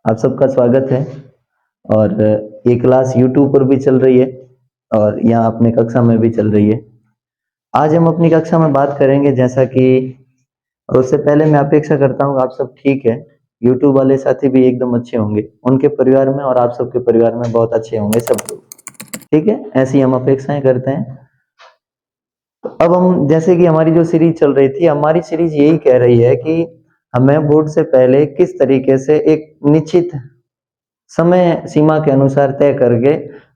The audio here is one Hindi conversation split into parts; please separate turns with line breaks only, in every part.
आप सबका स्वागत है। और ये क्लास YouTube पर भी चल रही है और यहाँ अपने कक्षा में भी चल रही है। आज हम अपनी कक्षा में बात करेंगे, जैसा कि और उससे पहले मैं अपेक्षा करता हूँ आप सब ठीक है, YouTube वाले साथी भी एकदम अच्छे होंगे, उनके परिवार में और आप सबके परिवार में बहुत अच्छे होंगे सब लोग, ठीक है, ऐसी हम अपेक्षाएं करते हैं। तो अब हम, जैसे कि हमारी जो सीरीज चल रही थी, हमारी सीरीज यही कह रही है कि हमें बोर्ड से पहले किस तरीके से एक निश्चित समय सीमा के अनुसार तय करके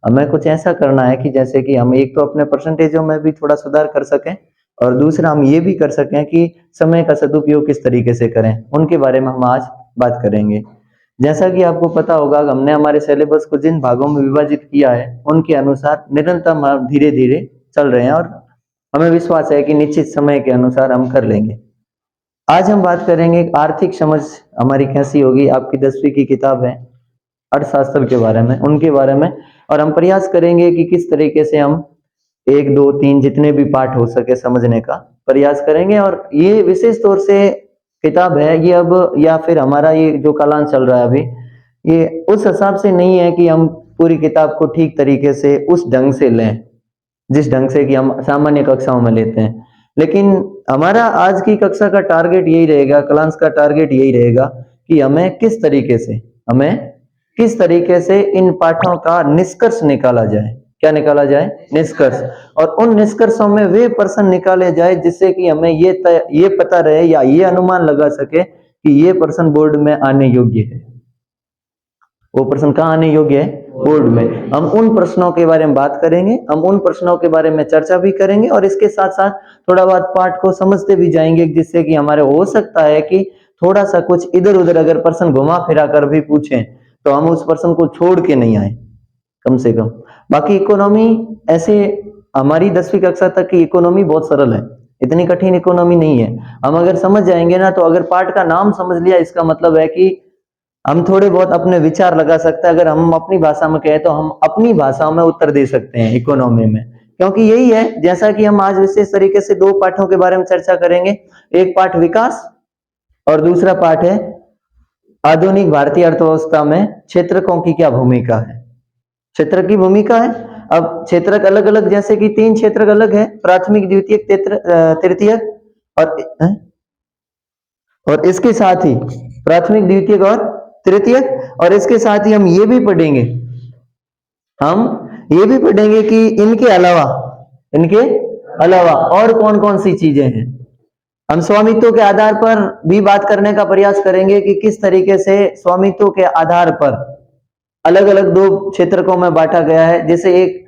हमें कुछ ऐसा करना है कि जैसे कि हम एक तो अपने परसेंटेजों में भी थोड़ा सुधार कर सकें और दूसरा हम ये भी कर सकें कि समय का सदुपयोग किस तरीके से करें, उनके बारे में हम आज बात करेंगे। जैसा कि आपको पता होगा, हमने हमारे सिलेबस को जिन भागों में विभाजित किया है उनके अनुसार निरंतर हम धीरे धीरे चल रहे हैं और हमें विश्वास है कि निश्चित समय के अनुसार हम कर लेंगे। आज हम बात करेंगे आर्थिक समझ हमारी कैसी होगी। आपकी 10वीं की किताब है अर्थशास्त्र के बारे में, उनके बारे में, और हम प्रयास करेंगे कि किस तरीके से हम 1 2 3 जितने भी पाठ हो सके समझने का प्रयास करेंगे। और ये विशेष तौर से किताब है ये अब, या फिर हमारा ये जो कालांश चल रहा है अभी, ये उस हिसाब से नहीं है कि हम पूरी किताब को ठीक तरीके से उस ढंग से लें जिस ढंग से कि हम सामान्य कक्षाओं में लेते हैं, लेकिन हमारा आज की कक्षा का टारगेट यही रहेगा, क्लास का टारगेट यही रहेगा कि हमें किस तरीके से इन पाठों का निष्कर्ष निकाला जाए। क्या निकाला जाए? निष्कर्ष। और उन निष्कर्षों में वे प्रश्न निकाले जाए जिससे कि हमें ये पता रहे या ये अनुमान लगा सके कि ये प्रश्न बोर्ड में आने योग्य है। वो प्रश्न कहाँ आने योग्य है? बोर्ड में। हम उन प्रश्नों के बारे में बात करेंगे, हम उन प्रश्नों के बारे में चर्चा भी करेंगे और इसके साथ साथ थोड़ा बहुत पाठ को समझते भी जाएंगे, जिससे कि हमारे हो सकता है कि थोड़ा सा कुछ इधर उधर अगर प्रश्न घुमा फिरा कर भी पूछें तो हम उस प्रश्न को छोड़ के नहीं आए कम से कम। बाकी इकोनॉमी, ऐसे हमारी 10वीं कक्षा तक की इकोनॉमी बहुत सरल है, इतनी कठिन इकोनॉमी नहीं है। हम अगर समझ जाएंगे ना, तो अगर पाठ का नाम समझ लिया इसका मतलब है कि हम थोड़े बहुत अपने विचार लगा सकते हैं। अगर हम अपनी भाषा में कहें तो हम अपनी भाषा में उत्तर दे सकते हैं इकोनॉमी में, क्योंकि यही है। जैसा कि हम आज विशेष तरीके से 2 पाठों के बारे में चर्चा करेंगे, एक पाठ विकास और दूसरा पाठ है आधुनिक भारतीय अर्थव्यवस्था में क्षेत्रकों की क्या भूमिका है। क्षेत्र की भूमिका है। अब क्षेत्रक अलग अलग, जैसे कि 3 क्षेत्रक अलग है, प्राथमिक, द्वितीयक, तृतीयक, और इसके साथ ही प्राथमिक, द्वितीयक और तृतीयक, और इसके साथ ही हम ये भी पढ़ेंगे कि इनके अलावा और कौन कौन सी चीजें हैं। हम स्वामित्व के आधार पर भी बात करने का प्रयास करेंगे कि किस तरीके से स्वामित्व के आधार पर अलग अलग 2 क्षेत्रकों में बांटा गया है, जैसे एक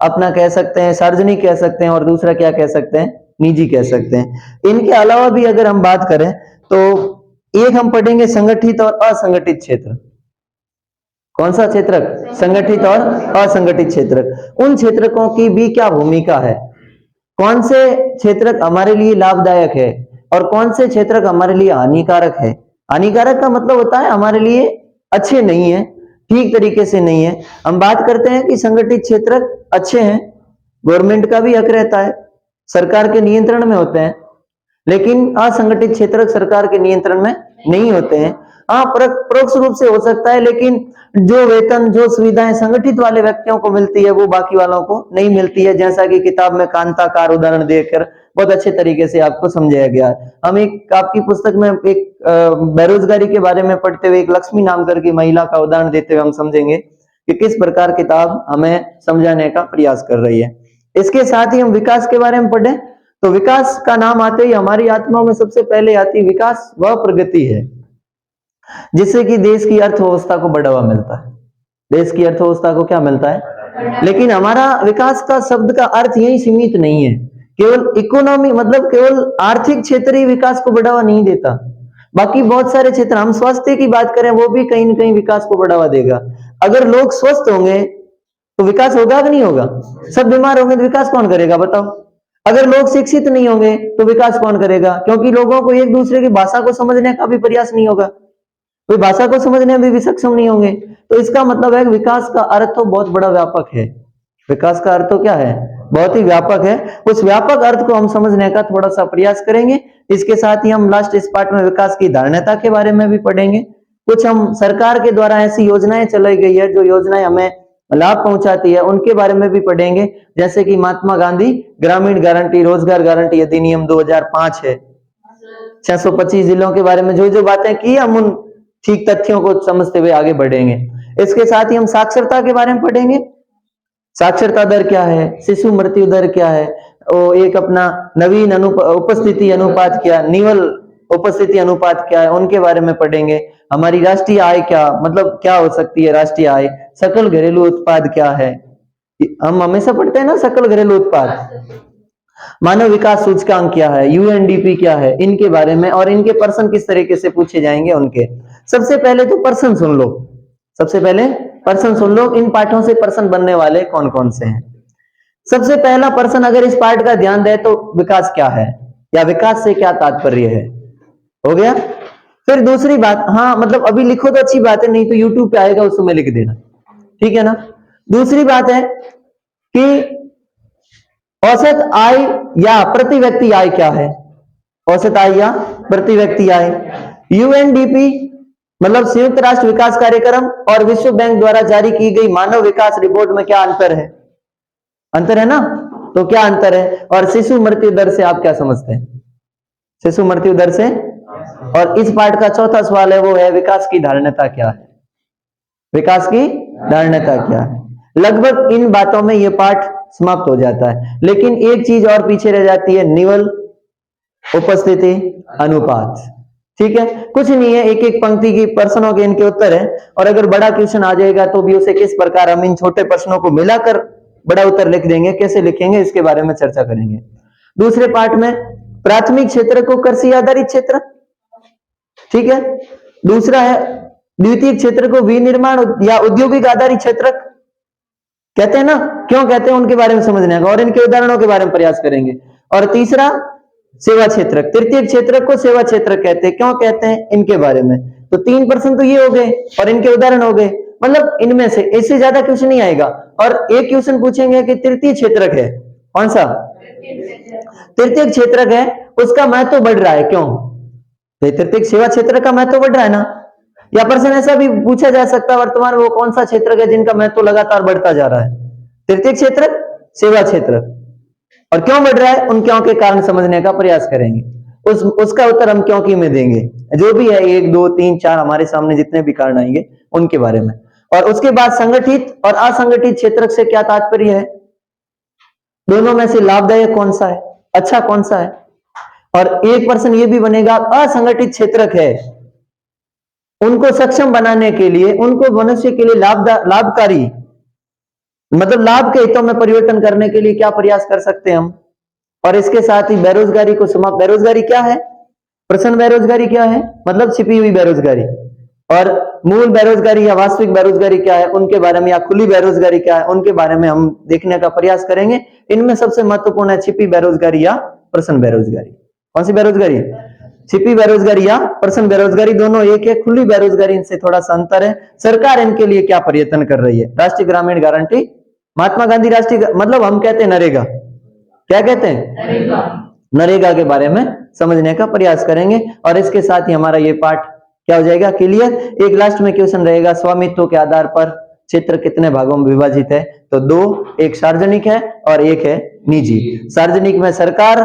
अपना कह सकते हैं, सार्वजनिक कह सकते हैं, और दूसरा क्या कह सकते हैं, निजी कह सकते हैं। इनके अलावा भी अगर हम बात करें तो एक हम पढ़ेंगे संगठित और असंगठित क्षेत्र। कौन सा क्षेत्रक? संगठित और असंगठित क्षेत्रक। उन क्षेत्रकों की भी क्या भूमिका है, कौन से क्षेत्रक हमारे लिए लाभदायक है और कौन से क्षेत्रक हमारे लिए हानिकारक है। हानिकारक का मतलब होता है हमारे लिए अच्छे नहीं है, ठीक तरीके से नहीं है। हम बात करते हैं कि संगठित क्षेत्रक अच्छे हैं, गवर्नमेंट का भी हक रहता है, सरकार के नियंत्रण में होते हैं, लेकिन असंगठित क्षेत्रक सरकार के नियंत्रण में नहीं होते हैं। हाँ, परोक्ष रूप से हो सकता है, लेकिन जो वेतन, जो सुविधाएं संगठित वाले व्यक्तियों को मिलती है वो बाकी वालों को नहीं मिलती है, जैसा कि किताब में कांताकार उदाहरण देकर बहुत अच्छे तरीके से आपको समझाया गया है। हम एक आपकी पुस्तक में एक बेरोजगारी के बारे में पढ़ते हुए एक लक्ष्मी नाम करके महिला का उदाहरण देते हुए हम समझेंगे कि किस प्रकार किताब हमें समझाने का प्रयास कर रही है। इसके साथ ही हम विकास के बारे में पढ़े तो विकास का नाम आते ही हमारी आत्माओं में सबसे पहले आती विकास वह प्रगति है जिससे कि देश की अर्थव्यवस्था को बढ़ावा मिलता है। देश की अर्थव्यवस्था को क्या मिलता है? लेकिन हमारा विकास का शब्द का अर्थ यही सीमित नहीं है, केवल इकोनॉमी मतलब केवल आर्थिक क्षेत्र ही विकास को बढ़ावा नहीं देता, बाकी बहुत सारे क्षेत्र, हम स्वास्थ्य की बात करें वो भी कहीं ना कहीं विकास को बढ़ावा देगा। अगर लोग स्वस्थ होंगे तो विकास होगा कि नहीं होगा? सब बीमार होंगे तो विकास कौन करेगा बताओ? अगर लोग शिक्षित नहीं होंगे तो विकास कौन करेगा? क्योंकि लोगों को एक दूसरे की भाषा को समझने का भी प्रयास नहीं होगा, वे भाषा को समझने में भी सक्षम नहीं होंगे। तो इसका मतलब है कि विकास का अर्थ तो बहुत बड़ा व्यापक है। विकास का अर्थ तो क्या है? बहुत ही व्यापक है। उस व्यापक अर्थ को हम समझने का थोड़ा सा प्रयास करेंगे। इसके साथ ही हम लास्ट इस पार्ट में विकास की धारणता के बारे में भी पढ़ेंगे। कुछ हम सरकार के द्वारा ऐसी योजनाएं चलाई गई है जो योजनाएं हमें लाभ पहुंचाती है, उनके बारे में भी पढ़ेंगे। जैसे कि महात्मा गांधी ग्रामीण गारंटी रोजगार गारंटी अधिनियम 2005 है। 625 जिलों के बारे में जो जो बातें की, हम उन ठीक तथ्यों को समझते हुए आगे बढ़ेंगे। इसके साथ ही हम साक्षरता के बारे में पढ़ेंगे। साक्षरता दर क्या है, शिशु मृत्यु दर क्या है, वो एक अपना नवीन उपस्थिति अनुपात क्या, निवल उपस्थिति अनुपात क्या है, उनके बारे में पढ़ेंगे। हमारी राष्ट्रीय आय क्या, मतलब क्या हो सकती है राष्ट्रीय आय, सकल घरेलू उत्पाद क्या है, हम हमेशा पढ़ते हैं ना सकल घरेलू उत्पाद। मानव विकास सूचकांक क्या है, यूएनडीपी क्या है, इनके बारे में, और इनके पर्सन किस तरीके से पूछे जाएंगे उनके। सबसे पहले तो पर्सन सुन लो, सबसे पहले पर्सन सुन लो, इन पाठों से पर्सन बनने वाले कौन कौन से हैं। सबसे पहला पर्सन अगर इस पार्ट का ध्यान दे तो विकास क्या है या विकास से क्या तात्पर्य है, हो गया। फिर दूसरी बात, हाँ मतलब अभी लिखो तो अच्छी बात है, नहीं तो यूट्यूब पे आएगा उसमें लिख देना, ठीक है ना। दूसरी बात है कि औसत आय या प्रति व्यक्ति आय क्या है, औसत आय या प्रति व्यक्ति आय। यूएनडीपी मतलब संयुक्त राष्ट्र विकास कार्यक्रम और विश्व बैंक द्वारा जारी की गई मानव विकास रिपोर्ट में क्या अंतर है, अंतर है ना, तो क्या अंतर है। और शिशु मृत्यु दर से आप क्या समझते हैं, शिशु मृत्यु दर से। और इस पाठ का चौथा सवाल है वो है विकास की धारणता क्या है, विकास की धारणता क्या है। लगभग इन बातों में यह पाठ समाप्त हो जाता है, लेकिन एक चीज और पीछे रह जाती है, निवल उपस्थिति अनुपात, ठीक है। कुछ नहीं है, एक एक पंक्ति की प्रश्नों के इनके उत्तर है, और अगर बड़ा क्वेश्चन आ जाएगा तो भी उसे किस प्रकार हम इन छोटे प्रश्नों को मिलाकर बड़ा उत्तर लिख देंगे, कैसे लिखेंगे इसके बारे में चर्चा करेंगे। दूसरे पार्ट में प्राथमिक क्षेत्र को कृषि आधारित क्षेत्र, ठीक है। दूसरा है द्वितीय क्षेत्र को विनिर्माण या औद्योगिक आधारित क्षेत्र कहते हैं ना, क्यों कहते हैं उनके बारे में समझने का और इनके उदाहरणों के बारे में प्रयास करेंगे। और तीसरा सेवा क्षेत्र, तृतीय क्षेत्र को सेवा क्षेत्र कहते हैं, क्यों कहते हैं इनके बारे में। तो 3% तो ये हो गए और इनके उदाहरण हो गए, मतलब इनमें से इससे ज्यादा क्वेश्चन नहीं आएगा। और एक क्वेश्चन पूछेंगे कि तृतीय क्षेत्रक है कौन सा, तृतीय क्षेत्रक है, उसका महत्व बढ़ रहा है क्यों, तृतीय सेवा क्षेत्र का महत्व बढ़ रहा है ना। या प्रश्न ऐसा भी पूछा जा सकता है वर्तमान में वो कौन सा क्षेत्र है जिनका महत्व लगातार बढ़ता जा रहा है, तृतीय क्षेत्र सेवा क्षेत्र, और क्यों बढ़ रहा है उन क्यों के कारण समझने का प्रयास करेंगे। उसका उत्तर हम क्यों की में देंगे, जो भी है 1 2 3 4 हमारे सामने जितने भी कारण आएंगे उनके बारे में। और उसके बाद संगठित और असंगठित क्षेत्र से क्या तात्पर्य है, दोनों में से लाभदायक कौन सा है, अच्छा कौन सा है। और एक प्रश्न ये भी बनेगा असंगठित क्षेत्रक है, उनको सक्षम बनाने के लिए, उनको मनुष्य के लिए लाभकारी मतलब लाभ के हितों में परिवर्तन करने के लिए क्या प्रयास कर सकते हैं हम। और इसके साथ ही बेरोजगारी को समाप्त, बेरोजगारी क्या है, प्रश्न बेरोजगारी क्या है, मतलब छिपी हुई बेरोजगारी, और मूल बेरोजगारी या वास्तविक बेरोजगारी क्या है उनके बारे में, या खुली बेरोजगारी क्या है उनके बारे में हम देखने का प्रयास करेंगे। इनमें सबसे महत्वपूर्ण है छिपी बेरोजगारी या प्रश्न बेरोजगारी। कौन सी बेरोजगारी, छिपी बेरोजगारी या प्रश्न बेरोजगारी, दोनों एक है। खुली बेरोजगारी इनसे थोड़ा सा अंतर है। सरकार इनके लिए क्या प्रयत्न कर रही है, राष्ट्रीय ग्रामीण गारंटी, महात्मा गांधी राष्ट्रीय मतलब हम कहते हैं नरेगा, क्या कहते हैं नरेगा के बारे में समझने का प्रयास करेंगे। और इसके साथ ही हमारा ये पाठ क्या हो जाएगा, क्लियर। एक लास्ट में क्वेश्चन रहेगा, स्वामित्व के आधार पर क्षेत्र कितने भागों में विभाजित है, तो 2, एक सार्वजनिक है और एक है निजी। सार्वजनिक में सरकार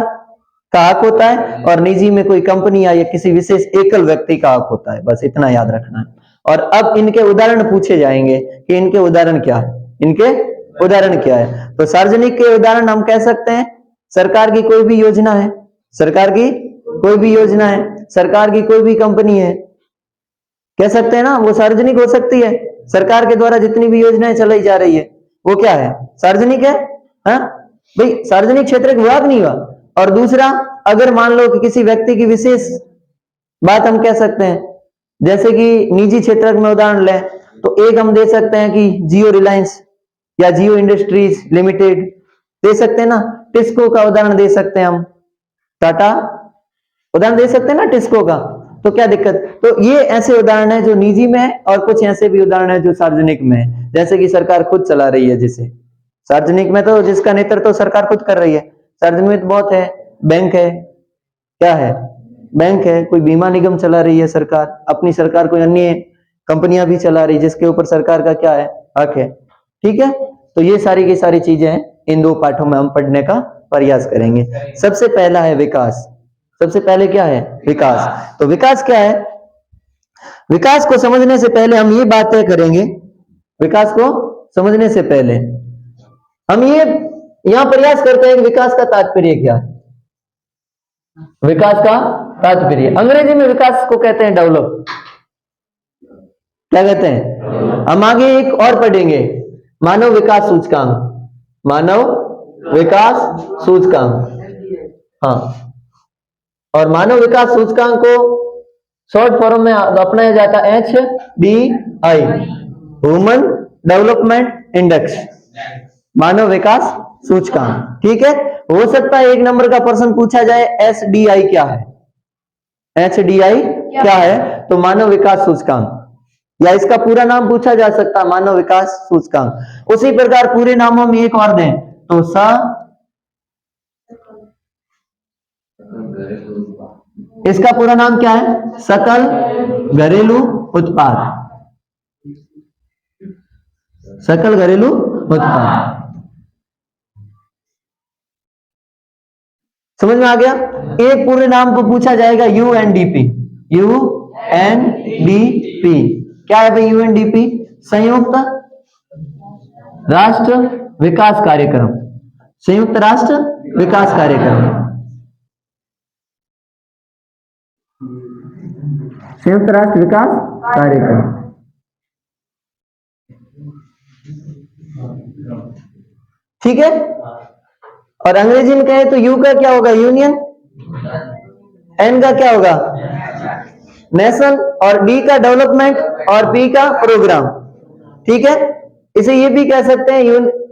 का हक होता है और निजी में कोई कंपनी या किसी विशेष एकल व्यक्ति का हक होता है, बस इतना याद रखना है। और अब इनके उदाहरण पूछे जाएंगे कि इनके उदाहरण क्या है, इनके उदाहरण क्या है। तो सार्वजनिक के उदाहरण हम कह सकते हैं सरकार की कोई भी योजना है, सरकार की कोई भी योजना है, सरकार की कोई भी कंपनी है, कह सकते हैं ना, वो सार्वजनिक हो सकती है। सरकार के द्वारा जितनी भी योजनाएं चलाई जा रही है वो क्या है, सार्वजनिक है। हाँ भाई, सार्वजनिक क्षेत्र का विभाग नहीं हुआ। और दूसरा, अगर मान लो कि किसी व्यक्ति की विशेष बात हम कह सकते हैं, जैसे कि निजी क्षेत्र में उदाहरण लें तो एक हम दे सकते हैं कि जियो रिलायंस या जियो इंडस्ट्रीज लिमिटेड दे सकते हैं ना, टिस्को का उदाहरण दे सकते हैं हम, टाटा उदाहरण दे सकते हैं ना टिस्को का, तो क्या दिक्कत। तो ये ऐसे उदाहरण है जो निजी में है और कुछ ऐसे भी उदाहरण है जो सार्वजनिक में है, जैसे कि सरकार खुद चला रही है, जिसे सार्वजनिक में तो जिसका नेतृत्व तो सरकार खुद कर रही है, सार्वजनिक में तो बहुत है, बैंक है, क्या है बैंक है, कोई बीमा निगम चला रही है सरकार, अपनी सरकार कोई अन्य कंपनियां भी चला रही, जिसके ऊपर सरकार का क्या है, हक है। ठीक है, तो ये सारी की सारी चीजें हैं, इन दो पाठों में हम पढ़ने का प्रयास करेंगे। सबसे पहला है विकास। सबसे पहले क्या है, विकास। तो विकास क्या है, विकास को समझने से पहले हम ये बात तय करेंगे, विकास को समझने से पहले हम ये यहां प्रयास करते हैं कि विकास का तात्पर्य क्या है। विकास का तात्पर्य, अंग्रेजी में विकास को कहते हैं डेवलप। क्या कहते हैं, हम आगे एक और पढ़ेंगे, मानव विकास सूचकांक। मानव विकास सूचकांक, हाँ। और मानव विकास सूचकांक को शॉर्ट फॉर्म में अपनाया जाता है HDI, ह्यूमन डेवलपमेंट इंडेक्स, मानव विकास सूचकांक। ठीक है, हो सकता है 1 नंबर का प्रश्न पूछा जाए SDI क्या है, HDI क्या है, तो मानव विकास सूचकांक, या इसका पूरा नाम पूछा जा सकता है, मानव विकास सूचकांक। उसी प्रकार पूरे नामों में एक और दें तो इसका पूरा नाम क्या है, सकल घरेलू उत्पाद, सकल घरेलू उत्पाद। समझ में आ गया। एक पूरे नाम को पूछा जाएगा UNDP, UNDP क्या है भाई, UNDP संयुक्त राष्ट्र विकास कार्यक्रम, संयुक्त राष्ट्र विकास कार्यक्रम, संयुक्त राष्ट्र विकास कार्यक्रम। ठीक है, और अंग्रेजी में कहे तो यू का क्या होगा, यूनियन, एन का क्या होगा, नेशन, और डी का डेवलपमेंट, और पी का प्रोग्राम। ठीक है, इसे ये भी कह सकते हैं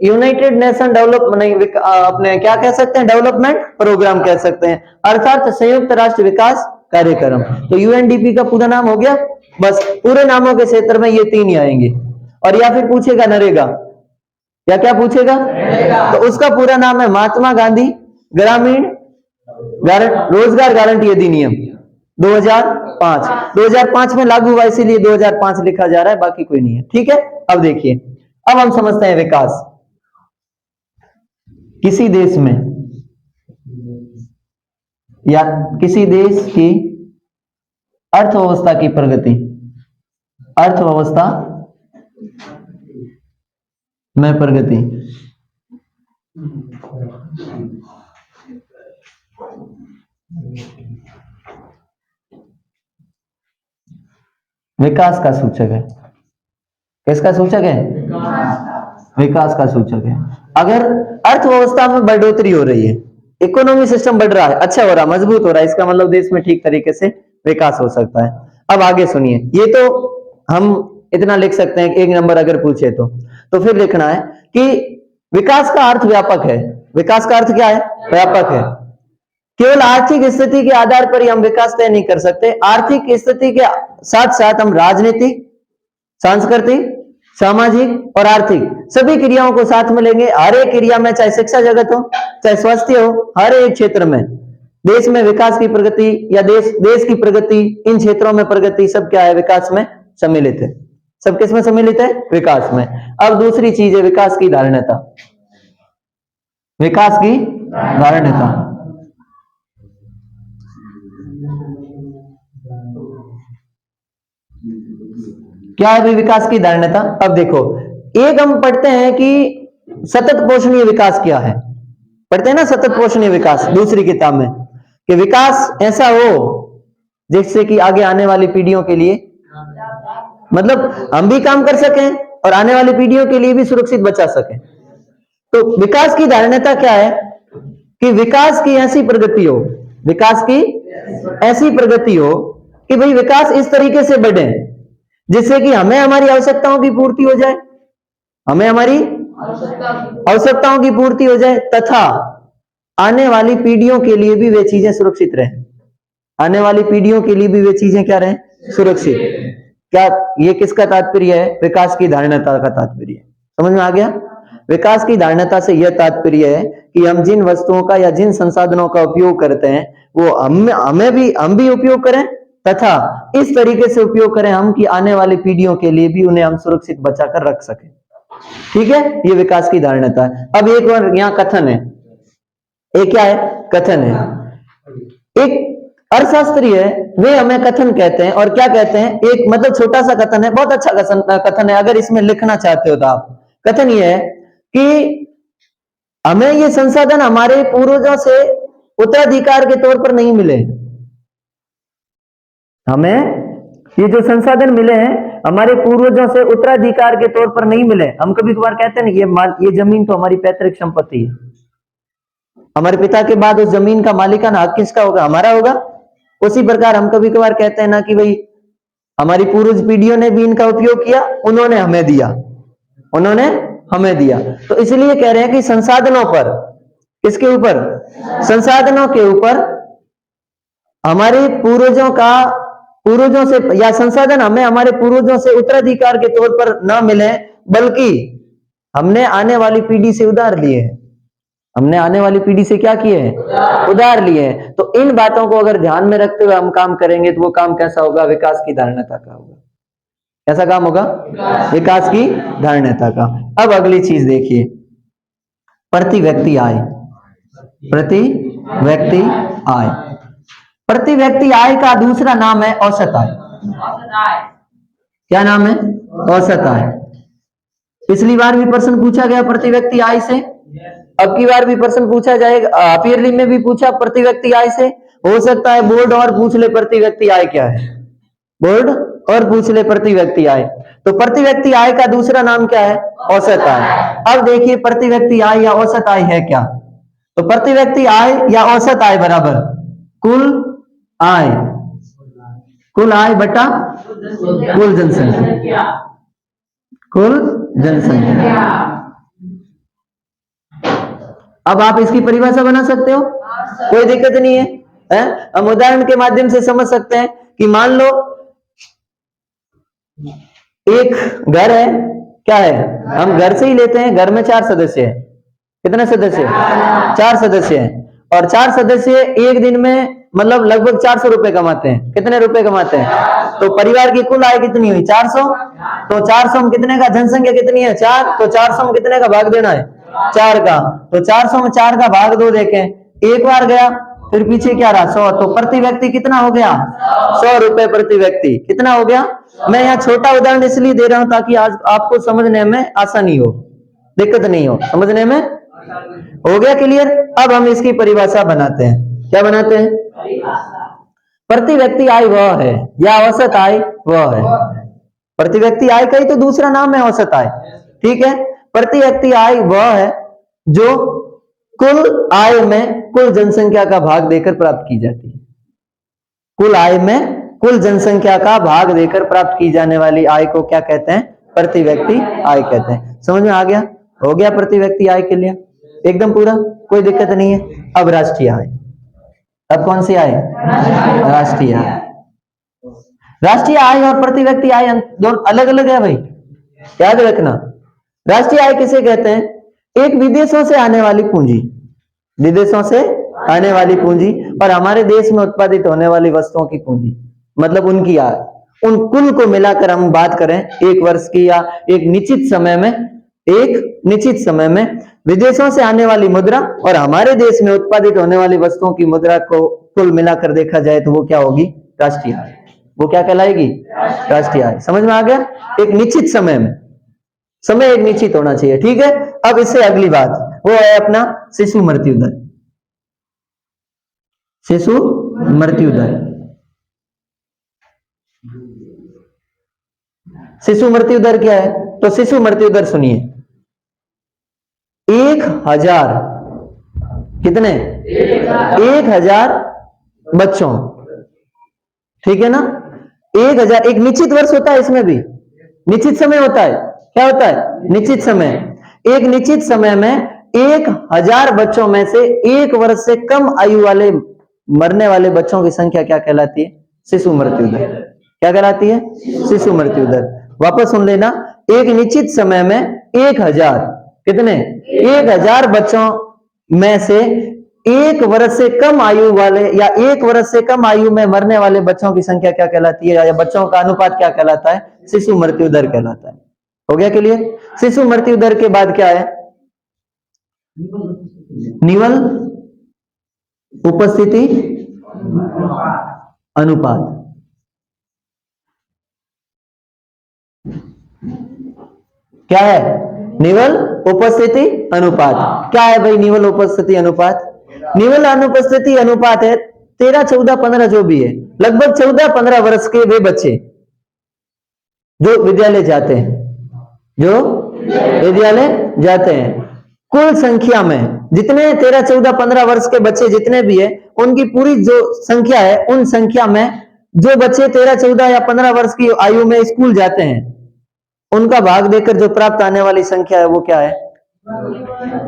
यूनाइटेड नेशन डेवलपमेंट, अपने क्या कह सकते हैं, डेवलपमेंट प्रोग्राम कह सकते हैं, अर्थात संयुक्त राष्ट्र विकास कार्यक्रम। तो यूएनडीपी का पूरा नाम हो गया। बस पूरे नामों के क्षेत्र में ये 3 ही आएंगे। और या फिर पूछेगा नरेगा, या क्या पूछेगा, तो उसका पूरा नाम है महात्मा गांधी ग्रामीण रोजगार गारंटी अधिनियम 2005। 2005 में लागू हुआ, इसीलिए 2005 लिखा जा रहा है, बाकी कोई नहीं है। ठीक है, अब देखिए, अब हम समझते हैं विकास। किसी देश में या किसी देश की अर्थव्यवस्था की प्रगति, अर्थव्यवस्था में प्रगति विकास का सूचक है। किसका सूचक है, विकास का सूचक है। अगर अर्थव्यवस्था में बढ़ोतरी हो रही है, इकोनॉमी सिस्टम बढ़ रहा है, अच्छा हो रहा, मजबूत हो रहा है, इसका मतलब देश में ठीक तरीके से विकास हो सकता है। अब आगे सुनिए, ये तो हम इतना लिख सकते हैं कि 1 नंबर अगर पूछे तो फिर लिखना है कि विकास का अर्थ व्यापक है। विकास का अर्थ क्या है, व्यापक है। केवल आर्थिक स्थिति के आधार पर ही हम विकास तय नहीं कर सकते, आर्थिक स्थिति के साथ साथ हम राजनीतिक, सांस्कृतिक, सामाजिक और आर्थिक सभी क्रियाओं को साथ में लेंगे। हर एक क्रिया में, चाहे शिक्षा जगत हो, चाहे स्वास्थ्य हो, हर एक क्षेत्र में देश में विकास की प्रगति या देश की प्रगति, इन क्षेत्रों में प्रगति, सब क्या है, विकास में सम्मिलित है। सब किस में सम्मिलित है, विकास में। अब दूसरी चीज है विकास की धारणता। विकास की धारणता, क्या है भाई विकास की धारणता। अब देखो, एक हम पढ़ते हैं कि सतत पोषणीय विकास क्या है, पढ़ते हैं ना सतत पोषणीय विकास दूसरी किताब में, कि विकास ऐसा हो जिससे कि आगे आने वाली पीढ़ियों के लिए, मतलब हम भी काम कर सकें और आने वाली पीढ़ियों के लिए भी सुरक्षित बचा सकें। तो विकास की धारणता क्या है कि विकास की ऐसी प्रगति हो, विकास की ऐसी प्रगति हो कि भाई विकास इस तरीके से बढ़े जिससे कि हमें हमारी आवश्यकताओं की पूर्ति हो जाए, हमें हमारी आवश्यकताओं की पूर्ति हो जाए, तथा आने वाली पीढ़ियों के लिए भी वे चीजें सुरक्षित रहें। आने वाली पीढ़ियों के लिए भी वे चीजें क्या रहें, सुरक्षित। क्या ये किसका तात्पर्य है, विकास की धारणता का तात्पर्य है। समझ में आ गया। विकास की धारणता से यह तात्पर्य है कि हम जिन वस्तुओं का या जिन संसाधनों का उपयोग करते हैं वो हम भी उपयोग करें तथा इस तरीके से उपयोग करें हम कि आने वाली पीढ़ियों के लिए भी उन्हें हम सुरक्षित बचाकर रख सकें। ठीक है, ये विकास की धारणता है। अब एक और यहाँ कथन है, एक क्या है, कथन है। एक अर्थशास्त्री है, वे हमें कथन कहते हैं, और क्या कहते हैं, एक मतलब छोटा सा कथन है, बहुत अच्छा कथन है। अगर इसमें लिखना चाहते हो तो आप, कथन ये है कि हमें ये संसाधन हमारे पूर्वजों से उत्तराधिकार के तौर पर नहीं मिले। हमें ये जो संसाधन मिले हैं हमारे पूर्वजों से उत्तराधिकार के तौर पर नहीं मिले। हम कभी कभार कहते हैं ना, ये जमीन तो हमारी पैतृक संपत्ति है, हमारे पिता के बाद उस जमीन का मालिकाना हक किसका होगा, हमारा होगा। उसी प्रकार हम कभी कभार कहते हैं ना कि भाई हमारी पूर्वज पीढ़ियों ने भी इनका उपयोग किया, उन्होंने हमें दिया, उन्होंने हमें दिया। तो इसलिए कह रहे हैं कि संसाधनों पर, किसके ऊपर, संसाधनों के ऊपर हमारे पूर्वजों से या संसाधन हमें हमारे पूर्वजों से उत्तराधिकार के तौर पर न मिले, बल्कि हमने आने वाली पीढ़ी से उधार लिए हैं। हमने आने वाली पीढ़ी से क्या किए हैं, उधार लिए हैं। तो इन बातों को अगर ध्यान में रखते हुए हम काम करेंगे तो वो काम कैसा होगा, विकास की धारणता का होगा। कैसा काम होगा, विकास की धारणता का। अब अगली चीज देखिए, प्रति व्यक्ति आय। प्रति व्यक्ति आय, प्रति व्यक्ति आय का दूसरा नाम है औसत आय। क्या नाम है, औसत आय। पिछली बार भी प्रश्न पूछा गया प्रति व्यक्ति आय से, अब की बार भी प्रश्न पूछा जाएगा, पीएरली में भी पूछा प्रति व्यक्ति आय से। हो सकता है बोर्ड और पूछ ले प्रति व्यक्ति आय क्या है, बोर्ड और पूछ ले प्रति व्यक्ति आय। तो प्रति व्यक्ति आय का दूसरा नाम क्या है, औसत आय। अब देखिए प्रति व्यक्ति आय या औसत आय है क्या। तो प्रति व्यक्ति आय या औसत आय बराबर कुल आय, कुल आय बटा कुल जनसंख्या, कुल जनसंख्या। अब आप इसकी परिभाषा बना सकते हो, कोई दिक्कत नहीं है, हम उदाहरण के माध्यम से समझ सकते हैं कि मान लो एक घर है, क्या है, हम घर से ही लेते हैं, घर में 4 सदस्य हैं। कितने सदस्य, 4 सदस्य हैं, और 4 सदस्य एक दिन में मतलब लगभग 400 रुपए कमाते हैं। कितने रुपए कमाते हैं, तो परिवार की कुल आय कितनी हुई, 400। तो 400 में कितने का, जनसंख्या कितनी है, 4, तो 400 में कितने का भाग देना है, 4 का। तो 400 में 4 का भाग 2 देखें, एक बार गया, फिर पीछे क्या रहा, 100। तो प्रति व्यक्ति कितना हो गया, 100 रुपए प्रति व्यक्ति। कितना हो गया, मैं यहाँ छोटा उदाहरण इसलिए दे रहा हूं ताकि आज आपको समझने में आसानी हो, दिक्कत नहीं हो, समझने में हो गया क्लियर। अब हम इसकी परिभाषा बनाते हैं, क्या बनाते हैं, प्रति व्यक्ति आय वह है, या औसत आय वह है। प्रति व्यक्ति आय का ही तो दूसरा नाम है औसत आय, ठीक है। प्रति व्यक्ति आय वह है जो कुल आय में कुल जनसंख्या का भाग देकर प्राप्त की जाती है। कुल आय में कुल जनसंख्या का भाग देकर प्राप्त की जाने वाली आय को क्या कहते हैं, प्रति व्यक्ति आय कहते हैं। समझ में आ गया, हो गया प्रति व्यक्ति आय के लिए एकदम पूरा, कोई दिक्कत नहीं है। अब राष्ट्रीय आय, अब कौन सी आय, राष्ट्रीय आय। राष्ट्रीय आय और प्रति व्यक्ति आय दोनों अलग अलग है भाई, याद रखना। राष्ट्रीय आय किसे कहते हैं, एक विदेशों से आने वाली पूंजी, विदेशों से आने वाली पूंजी और हमारे देश में उत्पादित होने वाली वस्तुओं की पूंजी, मतलब उनकी आय, उन कुल को मिलाकर हम बात करें एक वर्ष की या एक निश्चित समय में, एक निश्चित समय में विदेशों से आने वाली मुद्रा और हमारे देश में उत्पादित होने वाली वस्तुओं की मुद्रा को कुल मिलाकर देखा जाए तो वो क्या होगी, राष्ट्रीय आय। वो क्या कहलाएगी, राष्ट्रीय आय। समझ में आ गया, एक निश्चित समय में, समय एक निश्चित होना चाहिए, ठीक है। अब इससे अगली बात वो है अपना शिशु मृत्यु दर। शिशु मृत्यु दर, शिशु मृत्यु दर क्या है, तो शिशु मृत्यु दर सुनिए, 1000 कितने, 1000 बच्चों, ठीक है ना, 1000, एक निश्चित वर्ष होता है, इसमें भी निश्चित समय होता है, क्या होता है, निश्चित समय। एक निश्चित समय में 1000 बच्चों में से 1 वर्ष से कम आयु वाले मरने वाले बच्चों की संख्या क्या कहलाती है, शिशु मृत्यु दर। क्या कहलाती है, शिशु मृत्यु दर। वापस सुन लेना, एक निश्चित समय में 1000 कितने, 1000 बच्चों में से 1 वर्ष से कम आयु वाले या 1 वर्ष से कम आयु में मरने वाले बच्चों की संख्या क्या कहलाती है, या बच्चों का अनुपात क्या कहलाता है? शिशु मृत्यु दर कहलाता है। हो गया क्लियर? शिशु मृत्यु दर के बाद क्या है? निवल उपस्थिति अनुपात। क्या है? निवल उपस्थिति अनुपात। क्या है भाई निवल उपस्थिति अनुपात? निवल अनुपस्थिति अनुपात है 13, 14, 15 जो भी है, लगभग 14, 15 वर्ष के वे बच्चे जो विद्यालय जाते हैं, कुल संख्या में जितने 13, 14, 15 वर्ष के बच्चे जितने भी है, उनकी पूरी जो संख्या है, उन संख्या में जो बच्चे 13, 14 या 15 वर्ष की आयु में स्कूल जाते हैं, उनका भाग देकर जो प्राप्त आने वाली संख्या है वो क्या है?